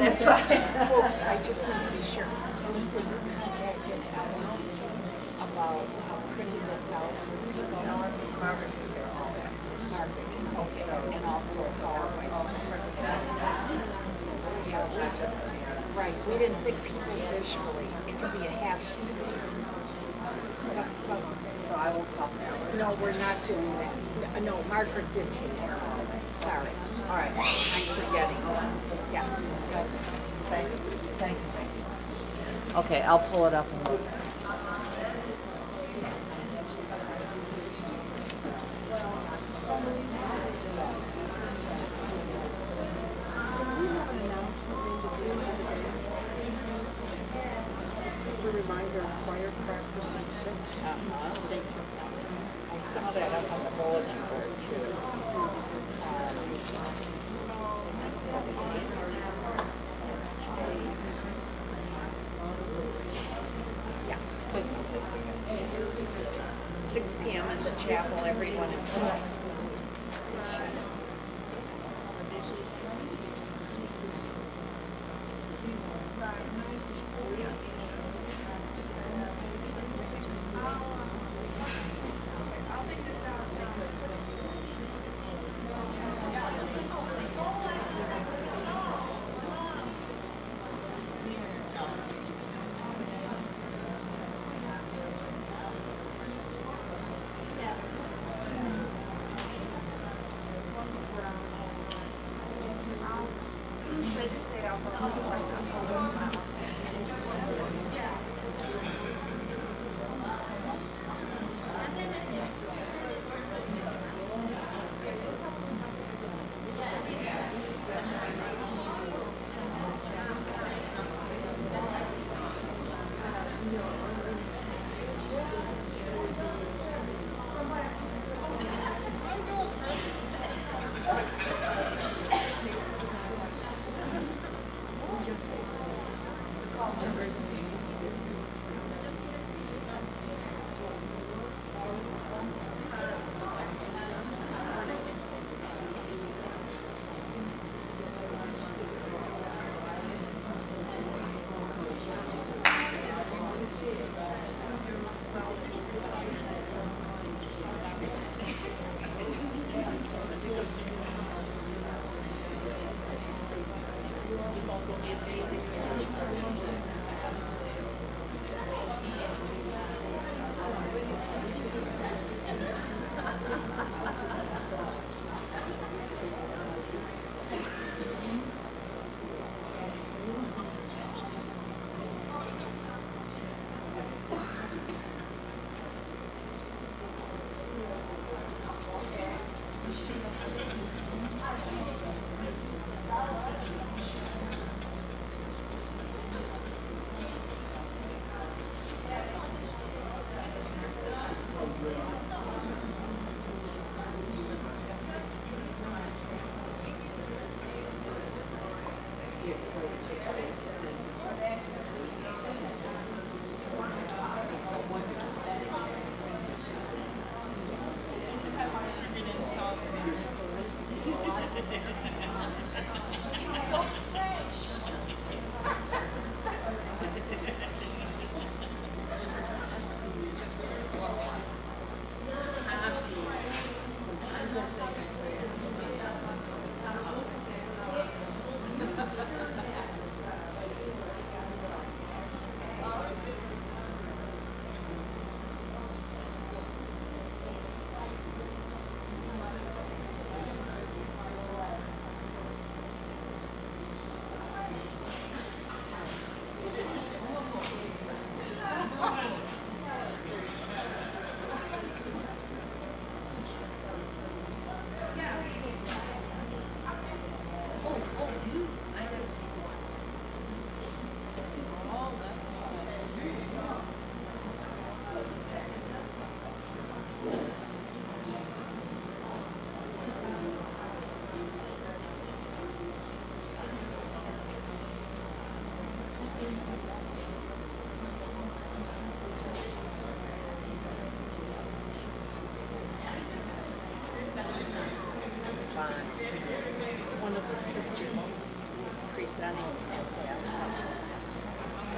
That's right. Folks, I just want to be sure. Melissa, you contacted about printing this out. Margaret, okay, and also right, we didn't think people visually, it could be a half sheet. So I will talk now. No, we're not doing that. No, Margaret did take care of all that, sorry. All right, I'm forgetting. Yeah. Thank you. Okay, I'll pull it up and look. Just a reminder, choir practice at 6. Thank you. I saw that up on the bulletin board too. That's today. Yeah. 6 p.m. in the chapel, everyone is here.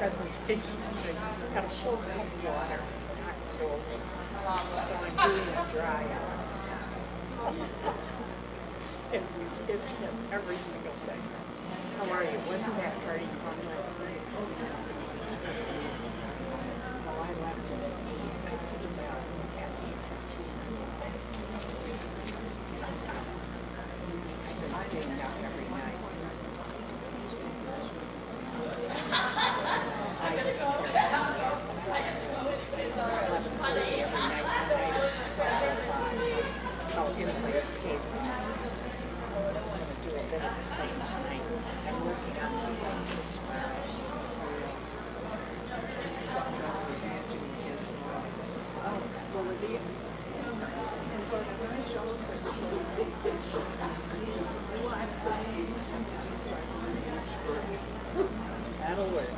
presentation today. Got a full cup of water, not cold. So I'm doing a dry out. It hit every single thing. How are you? Wasn't that party fun last night? Well, I left at 8. I went to bed at 8:15. I've been staying up every night. So anyway, Casey, I'm going to do a bit of the same tonight. I'm working on this thing for tomorrow. That'll work.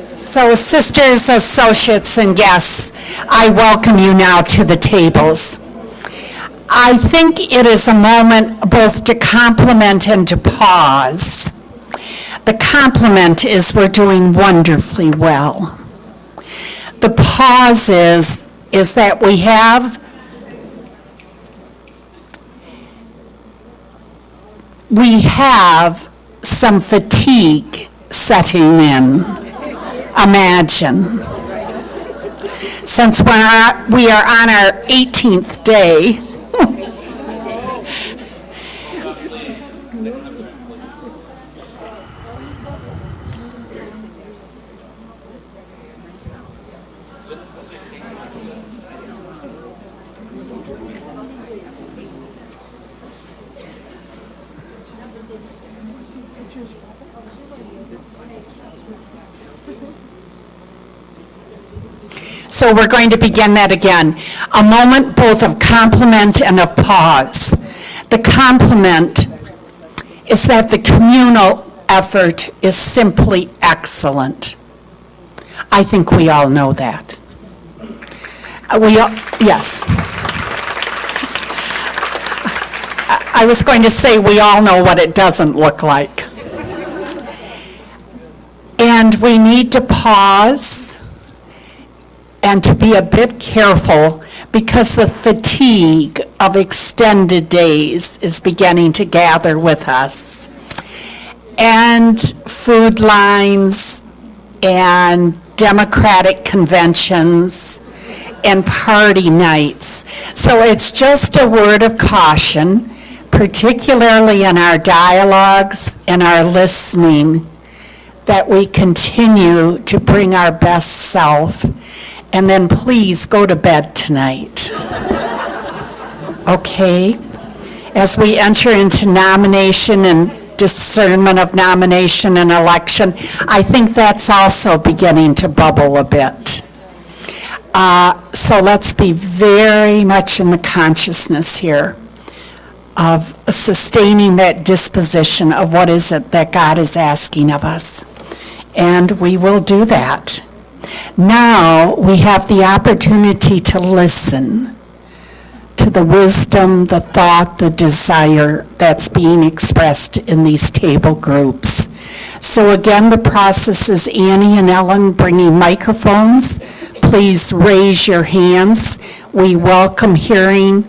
So, sisters, associates, and guests, I welcome you now to the tables. I think it is a moment both to compliment and to pause. The compliment is we're doing wonderfully well. The pause is that we have some fatigue setting in. Imagine. Since we are on our 18th day, so we're going to begin that again. A moment both of compliment and of pause. The compliment is that the communal effort is simply excellent. I think we all know that. Yes. I was going to say we all know what it doesn't look like. And we need to pause and to be a bit careful because the fatigue of extended days is beginning to gather with us. And food lines and Democratic conventions and party nights. So it's just a word of caution, particularly in our dialogues and our listening, that we continue to bring our best self. And then please go to bed tonight. Okay? As we enter into nomination and discernment of nomination and election, I think that's also beginning to bubble a bit. So let's be very much in the consciousness here of sustaining that disposition of what is it that God is asking of us. And we will do that. Now we have the opportunity to listen to the wisdom, the thought, the desire that's being expressed in these table groups. So again, the process is Annie and Ellen bringing microphones. Please raise your hands. We welcome hearing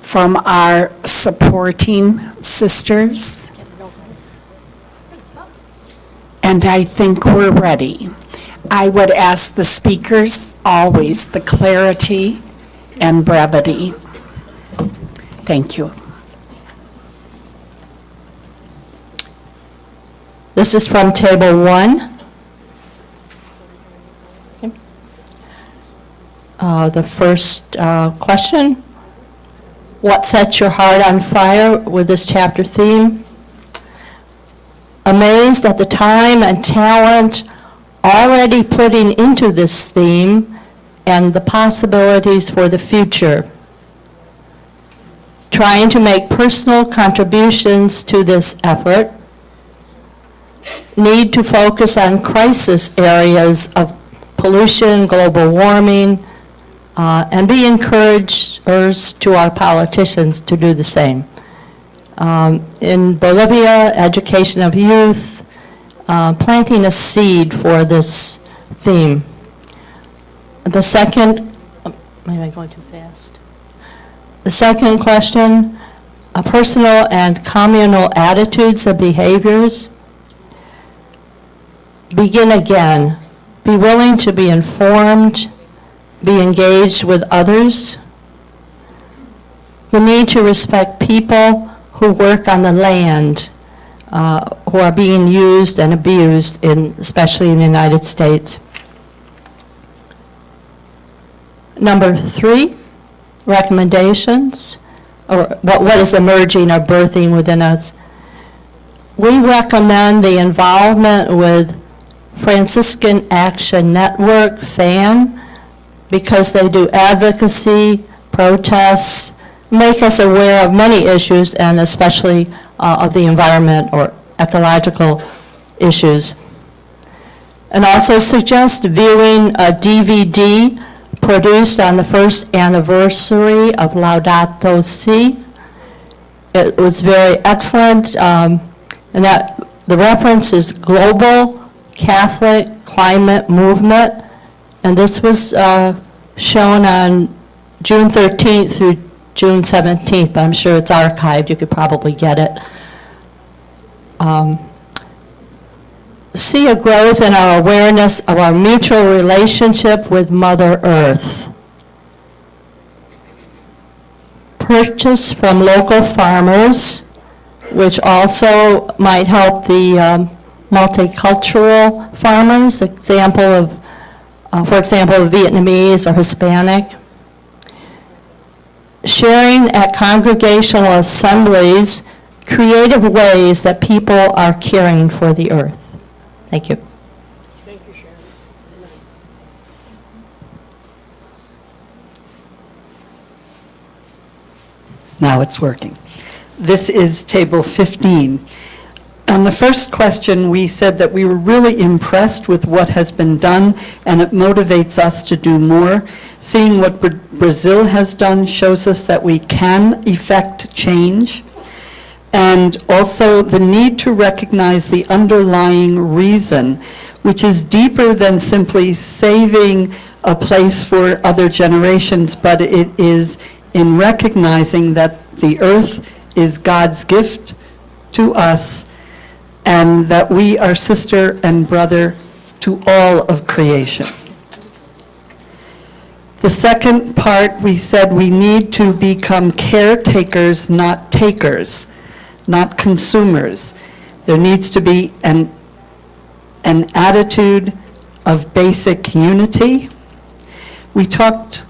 from our supporting sisters. And I think we're ready. I would ask the speakers always the clarity and brevity. Thank you. This is from Table 1. The first question, what sets your heart on fire with this chapter theme? Amazed at the time and talent already putting into this theme and the possibilities for the future. Trying to make personal contributions to this effort. Need to focus on crisis areas of pollution, global warming, and be encouragers to our politicians to do the same. In Bolivia, education of youth, planting a seed for this theme. The second, am I going too fast? The second question, personal and communal attitudes and behaviors. Begin again. Be willing to be informed, be engaged with others. The need to respect people who work on the land, who are being used and abused, especially in the United States. Number 3, recommendations, or what is emerging or birthing within us. We recommend the involvement with Franciscan Action Network, FAN, because they do advocacy, protests, make us aware of many issues, and especially of the environment or ecological issues. And also suggest viewing a DVD produced on the first anniversary of Laudato Si. It was very excellent, and that the reference is Global Catholic Climate Movement, and this was shown on June 13th through June 17th, but I'm sure it's archived. You could probably get it. See a growth in our awareness of our mutual relationship with Mother Earth. Purchase from local farmers, which also might help the multicultural farmers, for example, Vietnamese or Hispanic. Sharing at congregational assemblies creative ways that people are caring for the earth. Thank you. Thank you, Sharon. Now it's working. This is table 15. On the first question, we said that we were really impressed with what has been done, and it motivates us to do more. Seeing what Brazil has done shows us that we can effect change, and also the need to recognize the underlying reason, which is deeper than simply saving a place for other generations, but it is in recognizing that the earth is God's gift to us, and that we are sister and brother to all of creation. The second part, we said we need to become caretakers, not takers, not consumers. There needs to be an attitude of basic unity. We talked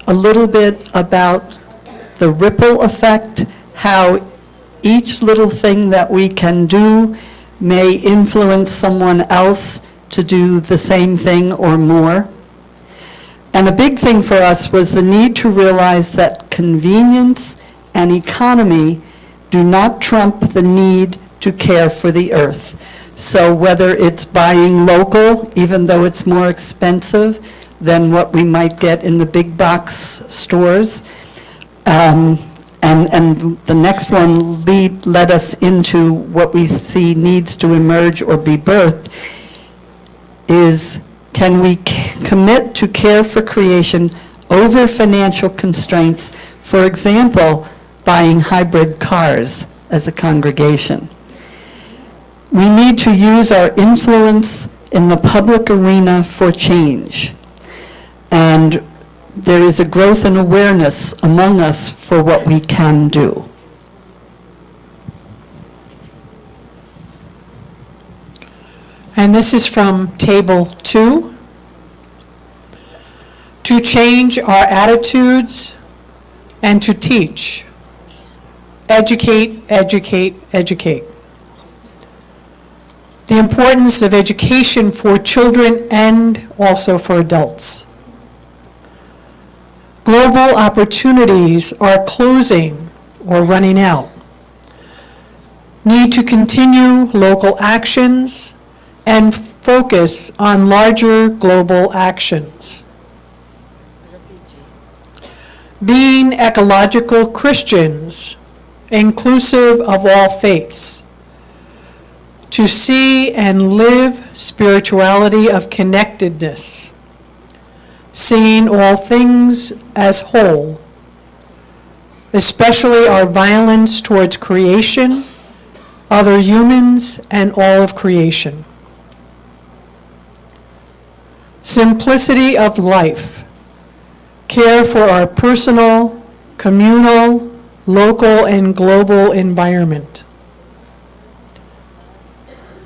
a little bit about the ripple effect, how each little thing that we can do may influence someone else to do the same thing or more. And a big thing for us was the need to realize that convenience and economy do not trump the need to care for the earth. So whether it's buying local, even though it's more expensive than what we might get in the big box stores, and the next one led us into what we see needs to emerge or be birthed, is can we commit to care for creation over financial constraints, for example, buying hybrid cars as a congregation. We need to use our influence in the public arena for change. And there is a growth in awareness among us for what we can do. And this is from Table 2. to change our attitudes, and to teach. Educate, educate, educate. The importance of education for children and also for adults. Global opportunities are closing or running out. Need to continue local actions and focus on larger global actions. Being ecological Christians, inclusive of all faiths. To see and live spirituality of connectedness. Seeing all things as whole, especially our violence towards creation, other humans, and all of creation. Simplicity of life, care for our personal, communal, local, and global environment.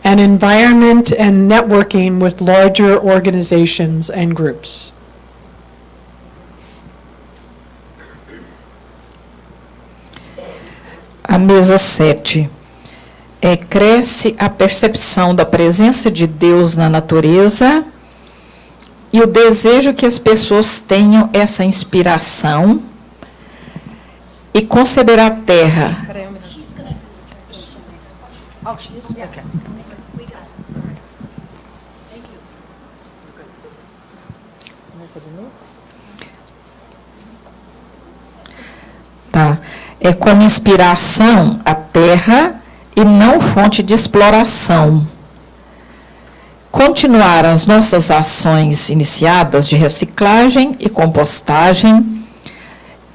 An environment and networking with larger organizations and groups. A mesa 7. Cresce a percepção da presença de Deus na natureza e o desejo que as pessoas tenham essa inspiração e conceber a terra. Tá. É como inspiração a terra e não fonte de exploração. Continuar as nossas ações iniciadas de reciclagem e compostagem.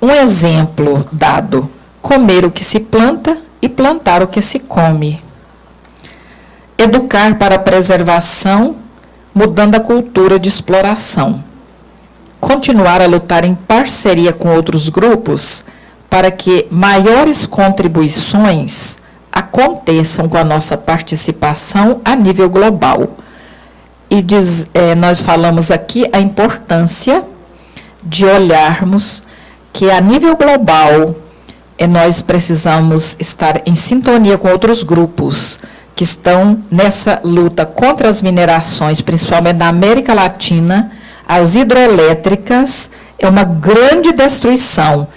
Um exemplo dado: comer o que se planta e plantar o que se come. Educar para a preservação, mudando a cultura de exploração. Continuar a lutar em parceria com outros grupos para que maiores contribuições aconteçam com a nossa participação a nível global. E nós falamos aqui a importância de olharmos que a nível global nós precisamos estar em sintonia com outros grupos que estão nessa luta contra as minerações, principalmente na América Latina. As hidroelétricas é uma grande destruição.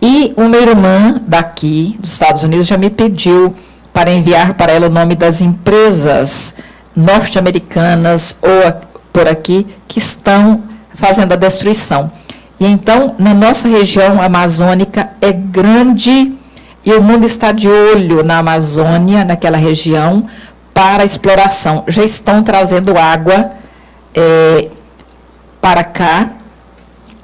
E uma irmã daqui, dos Estados Unidos, já me pediu para enviar para ela o nome das empresas norte-americanas ou por aqui que estão fazendo a destruição. E então, na nossa região amazônica é grande e o mundo está de olho na Amazônia, naquela região, para a exploração. Já estão trazendo água para cá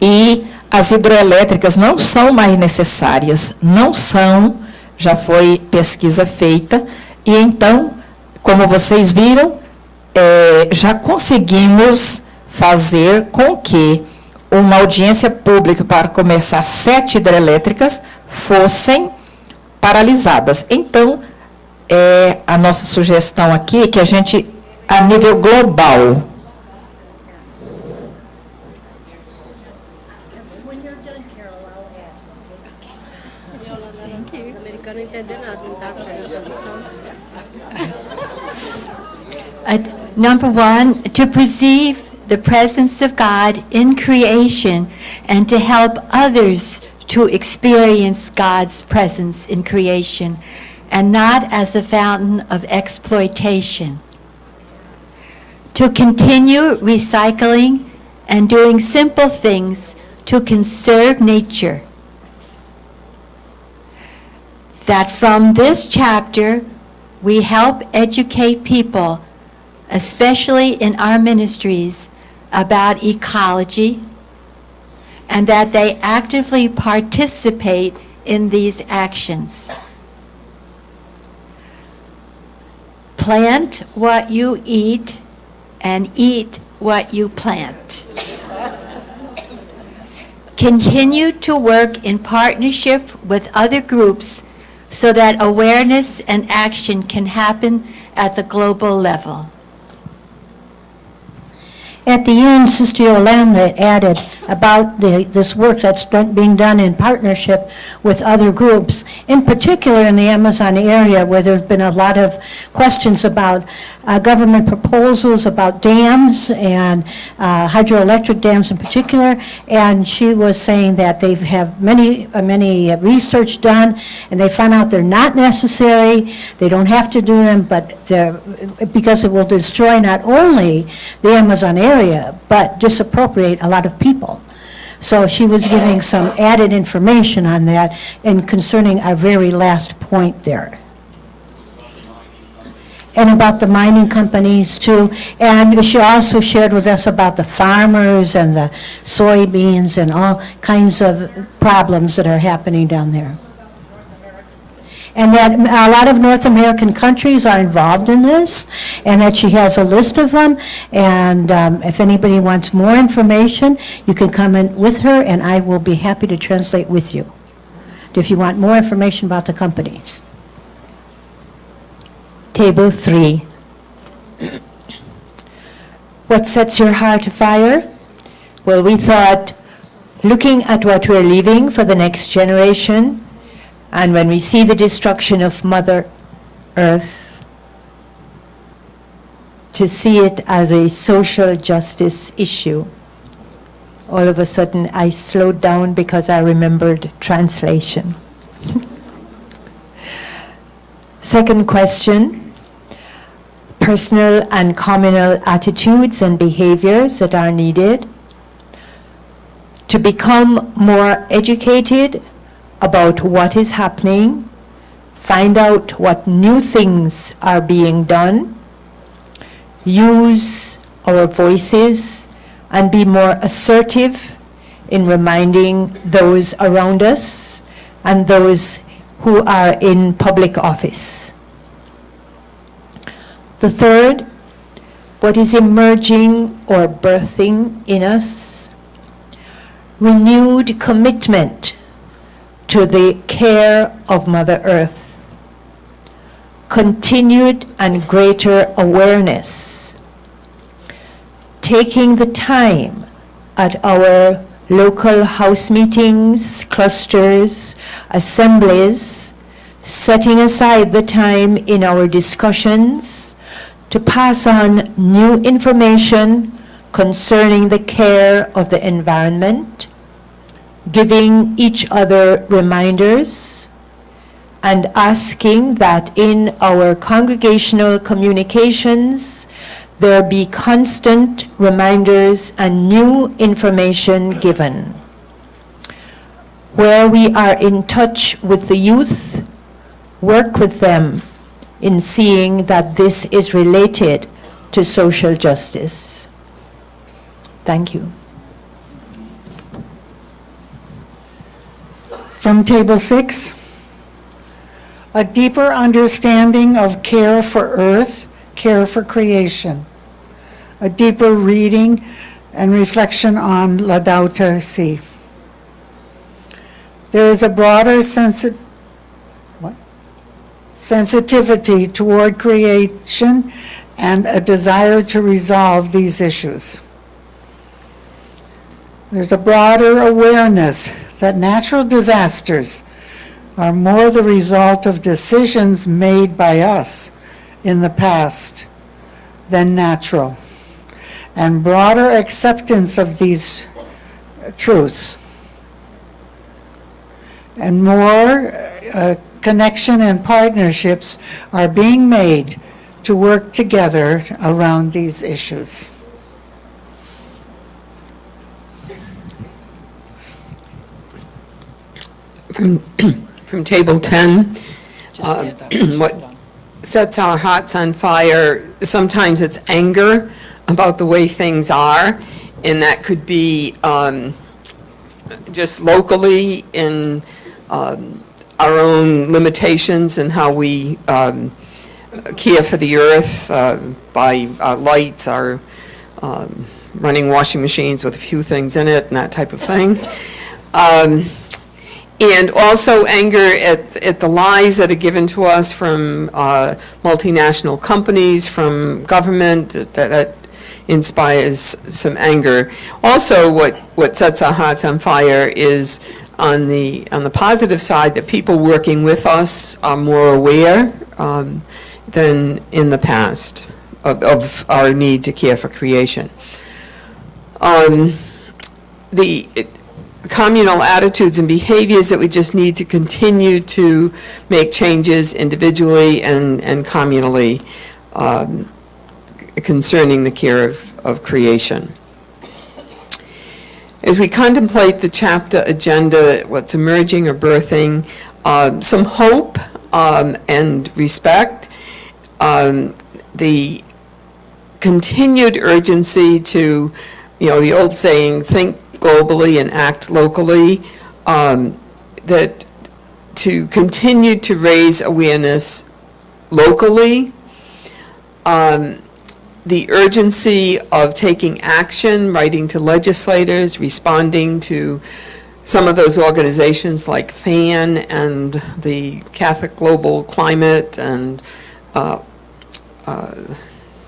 e as hidroelétricas não são mais necessárias, não são, já foi pesquisa feita, e então, como vocês viram, já conseguimos fazer com que uma audiência pública para começar 7 hidrelétricas fossem paralisadas. Então, a nossa sugestão aqui é que a gente, a nível global, Number 1, to perceive the presence of God in creation and to help others to experience God's presence in creation and not as a fountain of exploitation. To continue recycling and doing simple things to conserve nature. That from this chapter we help educate people, especially in our ministries, about ecology, and that they actively participate in these actions. Plant what you eat and eat what you plant. Continue to work in partnership with other groups so that awareness and action can happen at the global level. At the end, Sister Yolanda added, about this work that's being done in partnership with other groups, in particular in the Amazon area, where there's been a lot of questions about government proposals about dams and hydroelectric dams in particular. And she was saying that they have many research done, and they found out they're not necessary. They don't have to do them, but because it will destroy not only the Amazon area, but disappropriate a lot of people. So she was giving some added information on that and concerning our very last point there. And about the mining companies too. And she also shared with us about the farmers and the soybeans and all kinds of problems that are happening down there. And that a lot of North American countries are involved in this, and that she has a list of them. And if anybody wants more information, you can come in with her, and I will be happy to translate with you if you want more information about the companies. Table 3. What sets your heart afire? Well, we thought, looking at what we're leaving for the next generation, and when we see the destruction of Mother Earth, to see it as a social justice issue. All of a sudden, I slowed down because I remembered translation. Second question, personal and communal attitudes and behaviors that are needed to become more educated about what is happening, find out what new things are being done, use our voices, and be more assertive in reminding those around us and those who are in public office. The third, what is emerging or birthing in us, renewed commitment to the care of Mother Earth, continued and greater awareness, taking the time at our local house meetings, clusters, assemblies, setting aside the time in our discussions to pass on new information concerning the care of the environment, giving each other reminders, and asking that in our congregational communications there be constant reminders and new information given. Where we are in touch with the youth, work with them in seeing that this is related to social justice. Thank you. From Table 6, a deeper understanding of care for Earth, care for creation. A deeper reading and reflection on Laudato Si. There is a broader sensitivity toward creation and a desire to resolve these issues. There's a broader awareness that natural disasters are more the result of decisions made by us in the past than natural, and broader acceptance of these truths, and more connection and partnerships are being made to work together around these issues. From Table 10, what sets our hearts on fire, sometimes it's anger about the way things are, and that could be just locally in our own limitations and how we care for the earth by our lights, our running washing machines with a few things in it and that type of thing. And also anger at the lies that are given to us from multinational companies, from government, that inspires some anger. Also, what sets our hearts on fire is on the positive side, that people working with us are more aware than in the past of our need to care for creation. The communal attitudes and behaviors that we just need to continue to make changes individually and communally concerning the care of creation. As we contemplate the chapter agenda, what's emerging or birthing, some hope and respect, the continued urgency to, the old saying, think globally and act locally, that to continue to raise awareness locally, the urgency of taking action, writing to legislators, responding to some of those organizations like FAN and the Catholic Global Climate and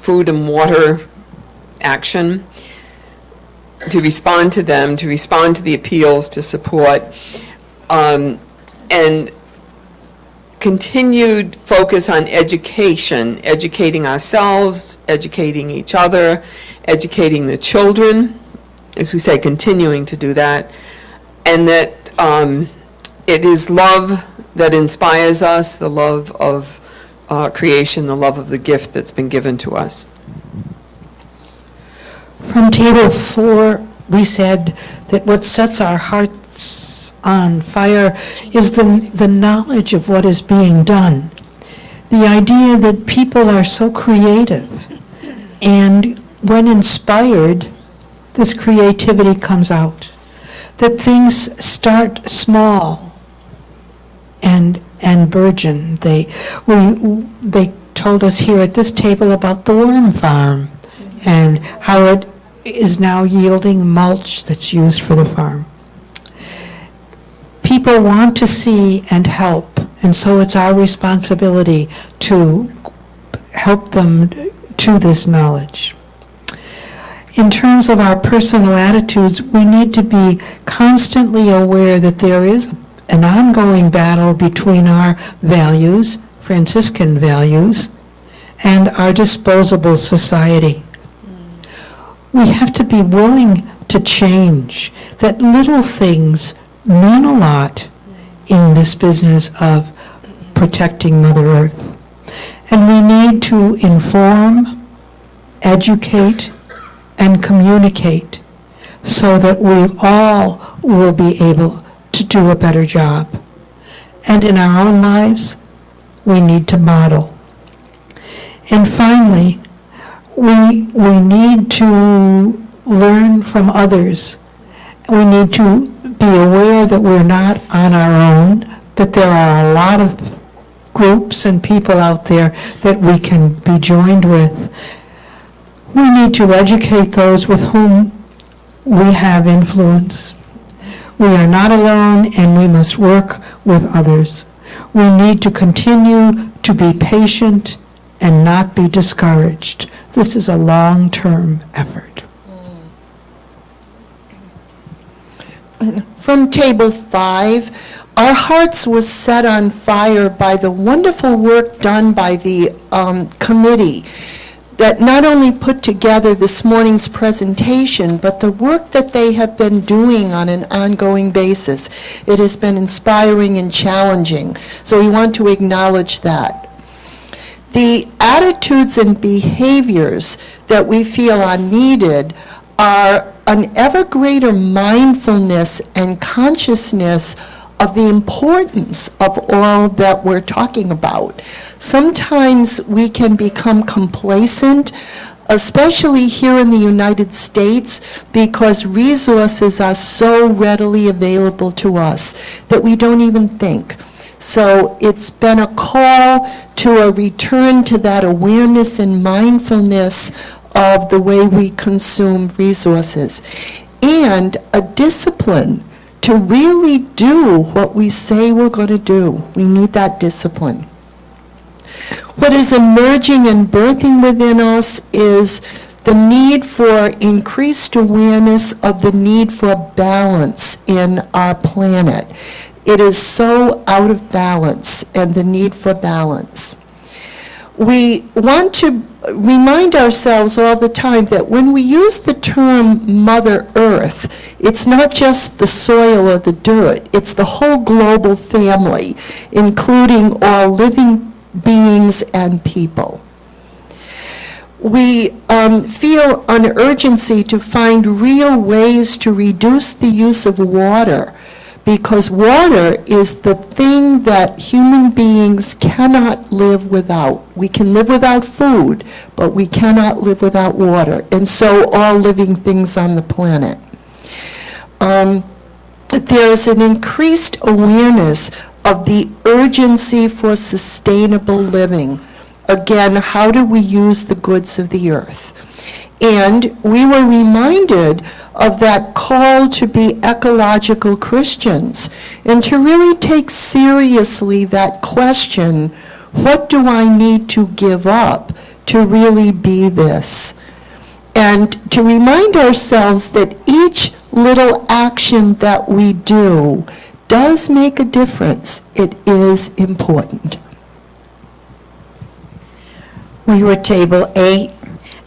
Food and Water Action, to respond to them, to respond to the appeals, to support, and continued focus on education, educating ourselves, educating each other, educating the children, as we say, continuing to do that, and that it is love that inspires us, the love of creation, the love of the gift that's been given to us. From table 4, we said that what sets our hearts on fire is the knowledge of what is being done. The idea that people are so creative, and when inspired, this creativity comes out. That things start small and burgeon. They told us here at this table about the worm farm and how it is now yielding mulch that's used for the farm. People want to see and help, and so it's our responsibility to help them to this knowledge. In terms of our personal attitudes, we need to be constantly aware that there is an ongoing battle between our values, Franciscan values, and our disposable society. We have to be willing to change, that little things mean a lot in this business of protecting Mother Earth. And we need to inform, educate, and communicate so that we all will be able to do a better job. And in our own lives, we need to model. And finally, we need to learn from others. We need to be aware that we're not on our own, that there are a lot of groups and people out there that we can be joined with. We need to educate those with whom we have influence. We are not alone, and we must work with others. We need to continue to be patient and not be discouraged. This is a long-term effort. From table 5, our hearts were set on fire by the wonderful work done by the committee that not only put together this morning's presentation, but the work that they have been doing on an ongoing basis. It has been inspiring and challenging, so we want to acknowledge that. The attitudes and behaviors that we feel are needed are an ever greater mindfulness and consciousness of the importance of all that we're talking about. Sometimes we can become complacent, especially here in the United States, because resources are so readily available to us that we don't even think. So it's been a call to a return to that awareness and mindfulness of the way we consume resources, and a discipline to really do what we say we're going to do. We need that discipline. What is emerging and birthing within us is the need for increased awareness of the need for balance in our planet. It is so out of balance, and the need for balance. We want to remind ourselves all the time that when we use the term Mother Earth, it's not just the soil or the dirt, it's the whole global family, including all living beings and people. We feel an urgency to find real ways to reduce the use of water, because water is the thing that human beings cannot live without. We can live without food, but we cannot live without water, and so all living things on the planet. There is an increased awareness of the urgency for sustainable living. Again, how do we use the goods of the earth? And we were reminded of that call to be ecological Christians and to really take seriously that question, what do I need to give up to really be this? And to remind ourselves that each little action that we do does make a difference. It is important. We were table 8,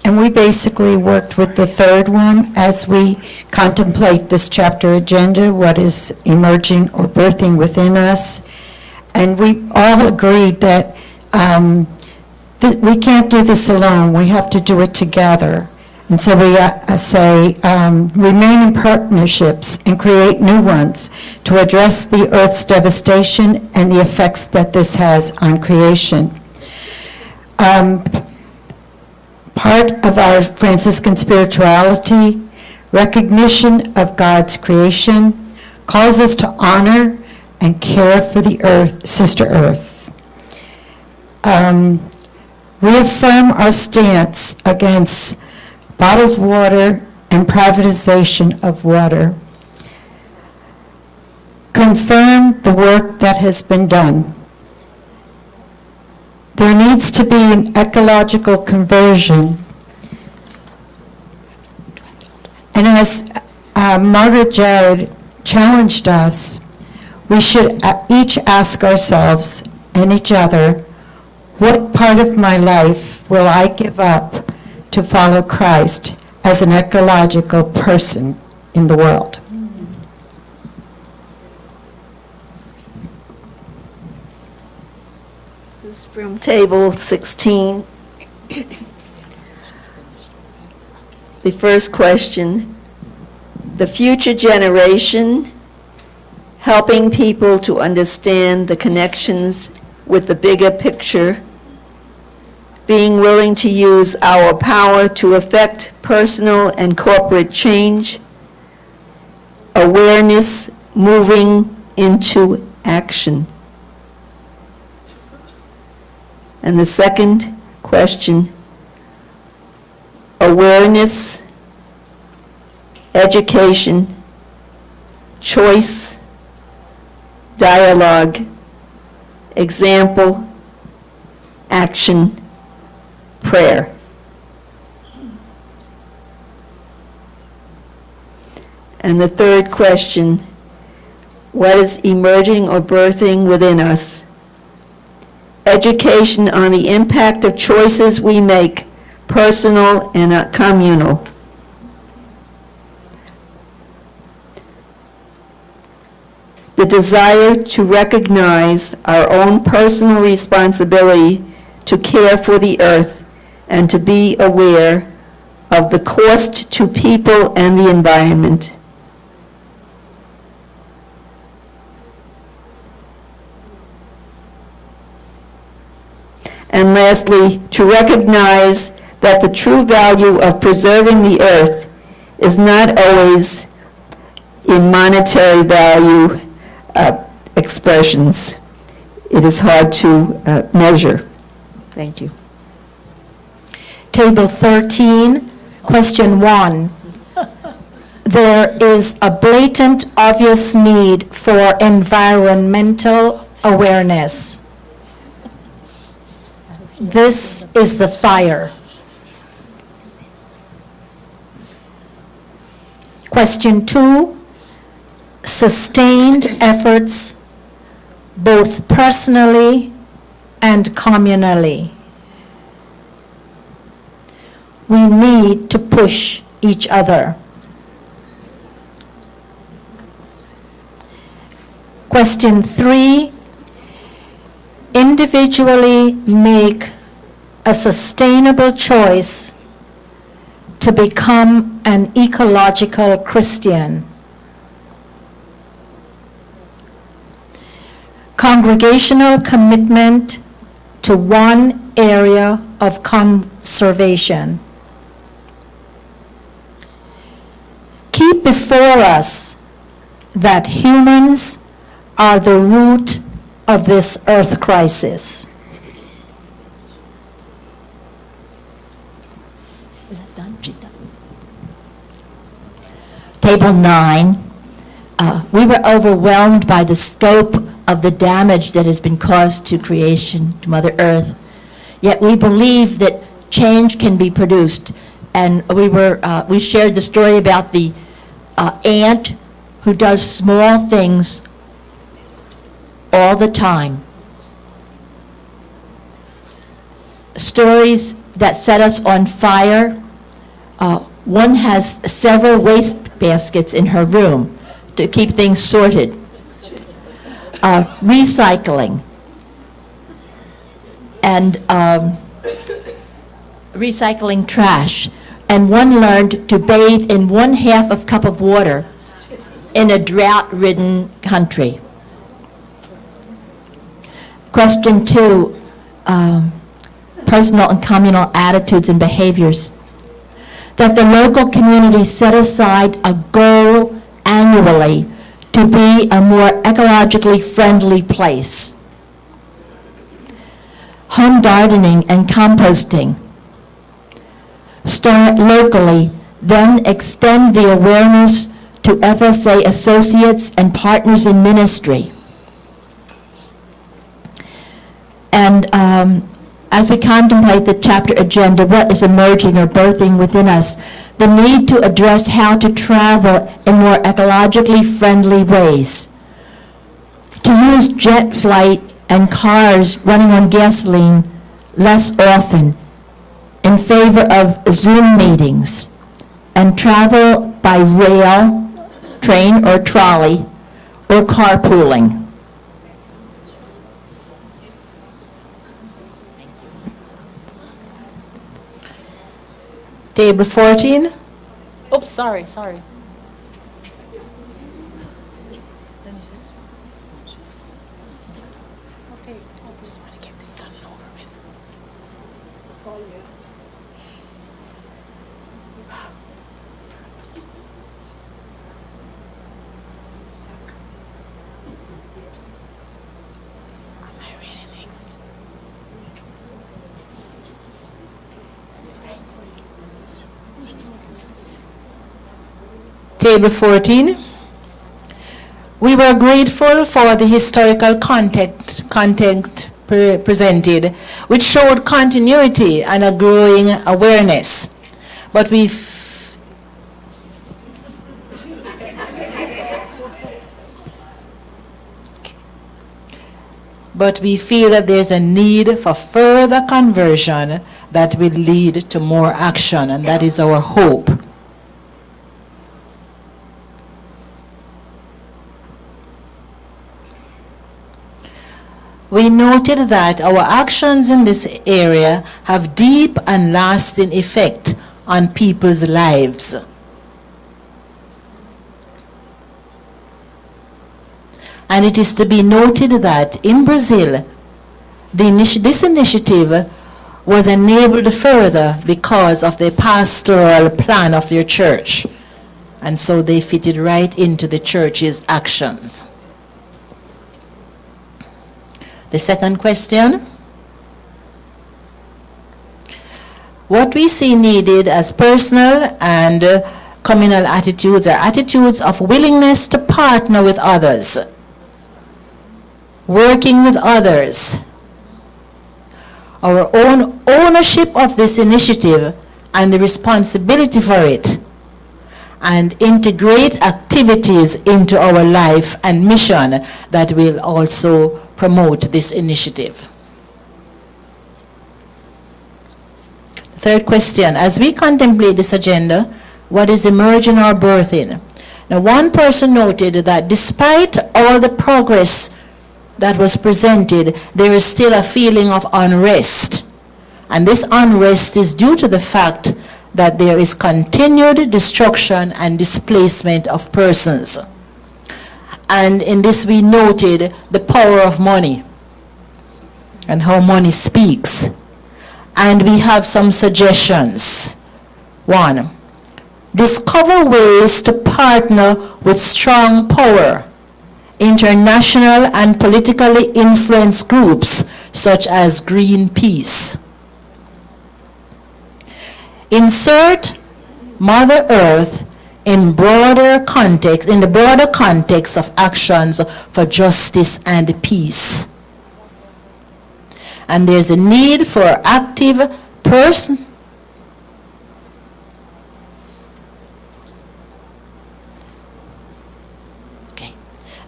and we basically worked with the third one as we contemplate this chapter agenda, what is emerging or birthing within us. And we all agreed that we can't do this alone. We have to do it together. And so we say, remain in partnerships and create new ones to address the Earth's devastation and the effects that this has on creation. Part of our Franciscan spirituality, recognition of God's creation, calls us to honor and care for the earth, Sister Earth. Reaffirm our stance against bottled water and privatization of water. Confirm the work that has been done. There needs to be an ecological conversion. And as Margaret Jared challenged us, we should each ask ourselves and each other, what part of my life will I give up to follow Christ as an ecological person in the world? From table 16. The first question, the future generation, helping people to understand the connections with the bigger picture, being willing to use our power to affect personal and corporate change, awareness moving into action. And the second question, awareness, education, choice, dialogue, example, action, prayer. And the third question, what is emerging or birthing within us? Education on the impact of choices we make, personal and communal. The desire to recognize our own personal responsibility to care for the earth and to be aware of the cost to people and the environment. And lastly, to recognize that the true value of preserving the earth is not always in monetary value expressions. It is hard to measure. Thank you. Table 13, question 1. There is a blatant, obvious need for environmental awareness. This is the fire. Question 2, sustained efforts both personally and communally. We need to push each other. Question 3, individually make a sustainable choice to become an ecological Christian. Congregational commitment to one area of conservation. Keep before us that humans are the root of this earth crisis. Is that done? She's done. Table 9. We were overwhelmed by the scope of the damage that has been caused to creation, to Mother Earth. Yet we believe that change can be produced. And we shared the story about the ant who does small things all the time. Stories that set us on fire. One has several waste baskets in her room to keep things sorted. Recycling and recycling trash. And one learned to bathe in 1/2 of a cup of water in a drought-ridden country. Question 2, personal and communal attitudes and behaviors. That the local community set aside a goal annually to be a more ecologically friendly place. Home gardening and composting. Start locally, then extend the awareness to FSA associates and partners in ministry. And as we contemplate the chapter agenda, what is emerging or birthing within us, the need to address how to travel in more ecologically friendly ways. To use jet flight and cars running on gasoline less often in favor of Zoom meetings, and travel by rail, train or trolley, or carpooling. Table 14. Oops, sorry. Just want to get this done and over with. Am I ready next? Table 14. We were grateful for the historical context presented, which showed continuity and a growing awareness. But we feel that there's a need for further conversion that will lead to more action, and that is our hope. We noted that our actions in this area have deep and lasting effect on people's lives. And it is to be noted that in Brazil, this initiative was enabled further because of the pastoral plan of their church. And so they fitted right into the church's actions. The second question. What we see needed as personal and communal attitudes are attitudes of willingness to partner with others, working with others, our own ownership of this initiative and the responsibility for it, and integrate activities into our life and mission that will also promote this initiative. Third question, as we contemplate this agenda, what is emerging or birthing? Now, one person noted that despite all the progress that was presented, there is still a feeling of unrest. And this unrest is due to the fact that there is continued destruction and displacement of persons. And in this we noted the power of money and how money speaks. And we have some suggestions. 1, discover ways to partner with strong power, international and politically influenced groups such as Greenpeace. Insert Mother Earth in the broader context of actions for justice and peace. And there's a need for active person.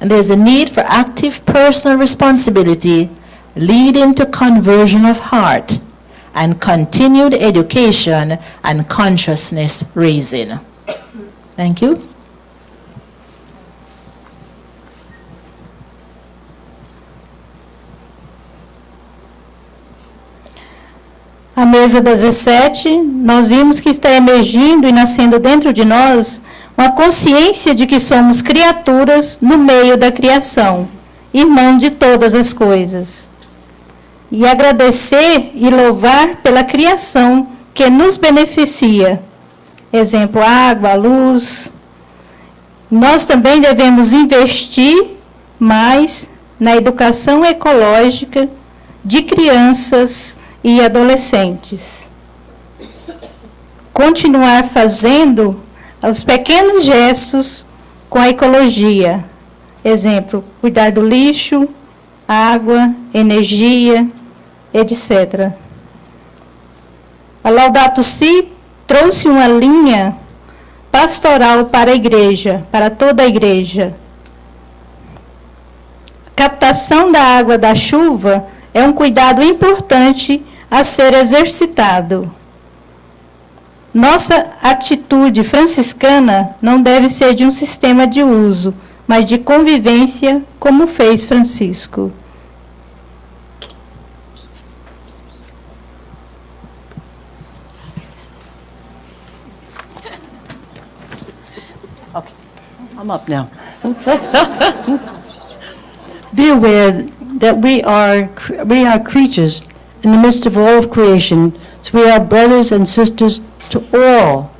And there's a need for active personal responsibility leading to conversion of heart and continued education and consciousness raising. Thank you. A mesa 17, nós vimos que está emergindo e nascendo dentro de nós uma consciência de que somos criaturas no meio da criação, irmão de todas as coisas. E agradecer e louvar pela criação que nos beneficia. Exemplo, água, luz. Nós também devemos investir mais na educação ecológica de crianças e adolescentes. Continuar fazendo os pequenos gestos com a ecologia. Exemplo, cuidar do lixo, água, energia, etc. A Laudato Si trouxe uma linha pastoral para a igreja, para toda a igreja. Captação da água da chuva é um cuidado importante a ser exercitado. Nossa atitude franciscana não deve ser de um sistema de uso, mas de convivência, como fez Francisco. Okay, I'm up now. Be aware that we are creatures in the midst of all of creation, so we are brothers and sisters to all.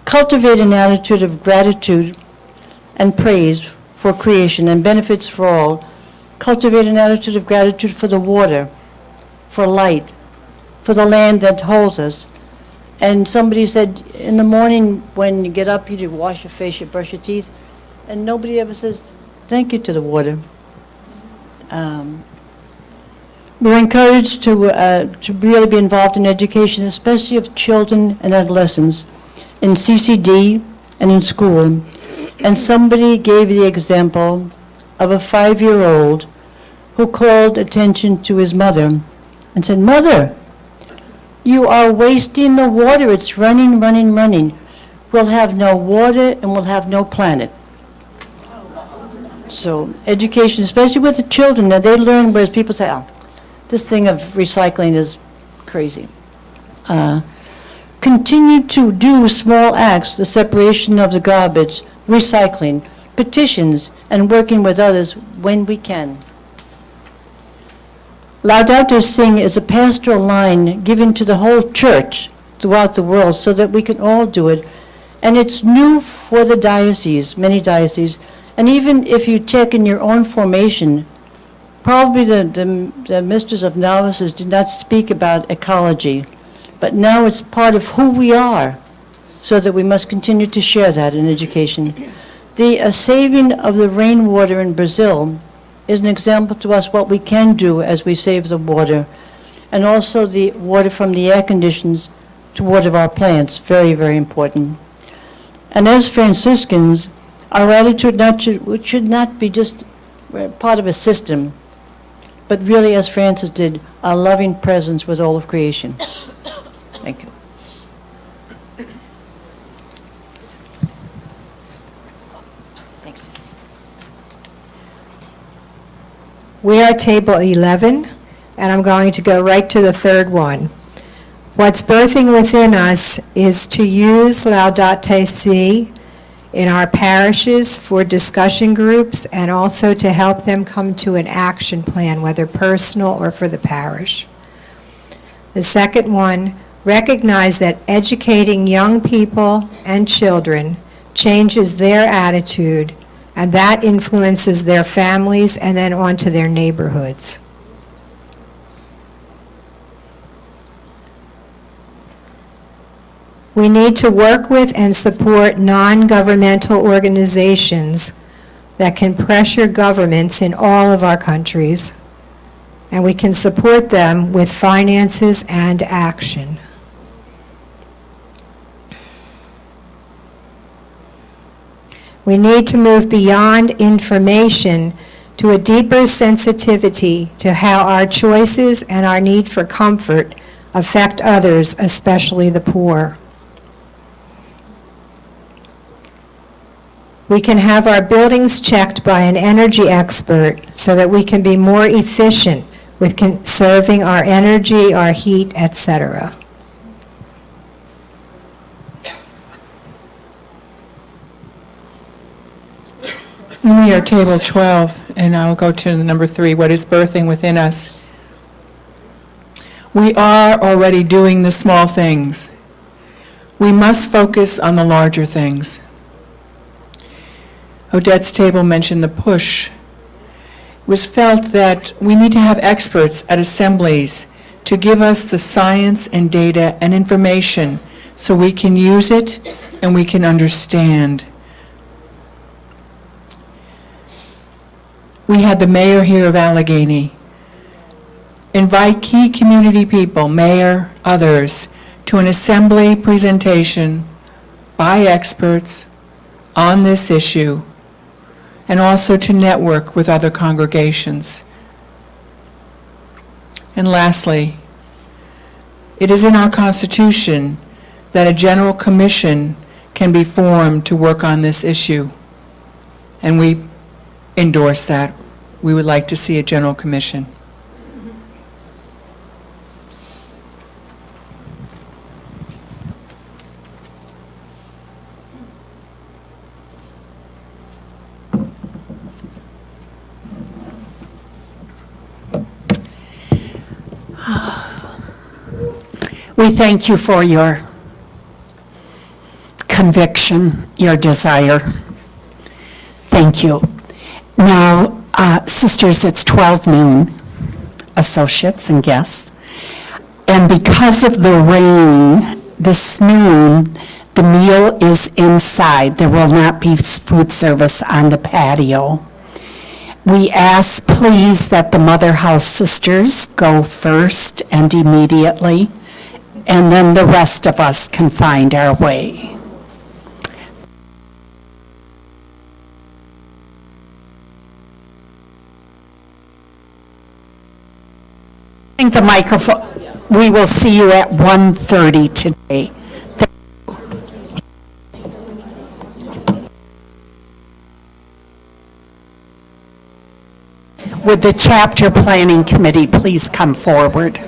Cultivate an attitude of gratitude and praise for creation and benefits for all. Cultivate an attitude of gratitude for the water, for light, for the land that holds us. And somebody said, in the morning when you get up, you wash your face, you brush your teeth, and nobody ever says thank you to the water. We're encouraged to really be involved in education, especially of children and adolescents, in CCD and in school. And somebody gave the example of a 5-year-old who called attention to his mother and said, "Mother, you are wasting the water. It's running, running, running. We'll have no water and we'll have no planet." So education, especially with the children, that they learn, whereas people say, "Oh, this thing of recycling is crazy." Continue to do small acts, the separation of the garbage, recycling, petitions, and working with others when we can. Laudato Si is a pastoral line given to the whole church throughout the world so that we can all do it. And it's new for the diocese, many dioceses. And even if you check in your own formation, probably the Misters of Novices did not speak about ecology, but now it's part of who we are, so that we must continue to share that in education. The saving of the rainwater in Brazil is an example to us what we can do as we save the water, and also the water from the air conditions toward of our plants, very, very important. And as Franciscans, our attitude should not be just part of a system, but really, as Francis did, a loving presence with all of creation. Thank you. Thanks. We are table 11, and I'm going to go right to the third one. What's birthing within us is to use Laudate Si in our parishes for discussion groups and also to help them come to an action plan, whether personal or for the parish. The second one, recognize that educating young people and children changes their attitude, and that influences their families and then on to their neighborhoods. We need to work with and support non-governmental organizations that can pressure governments in all of our countries, and we can support them with finances and action. We need to move beyond information to a deeper sensitivity to how our choices and our need for comfort affect others, especially the poor. We can have our buildings checked by an energy expert so that we can be more efficient with conserving our energy, our heat, etc. We are table 12, and I'll go to number 3, what is birthing within us. We are already doing the small things. We must focus on the larger things. Odette's table mentioned the push. It was felt that we need to have experts at assemblies to give us the science and data and information so we can use it and we can understand. We had the mayor here of Allegany. Invite key community people, mayor, others, to an assembly presentation by experts on this issue, and also to network with other congregations. And lastly, it is in our Constitution that a general commission can be formed to work on this issue, and we endorse that. We would like to see a general commission. We thank you for your conviction, your desire. Thank you. Now, sisters, it's 12 noon, associates and guests. And because of the rain this noon, the meal is inside. There will not be food service on the patio. We ask, please, that the Mother House sisters go first and immediately, and then the rest of us can find our way. I think the microphone, we will see you at 1:30 today. Would the chapter planning committee please come forward?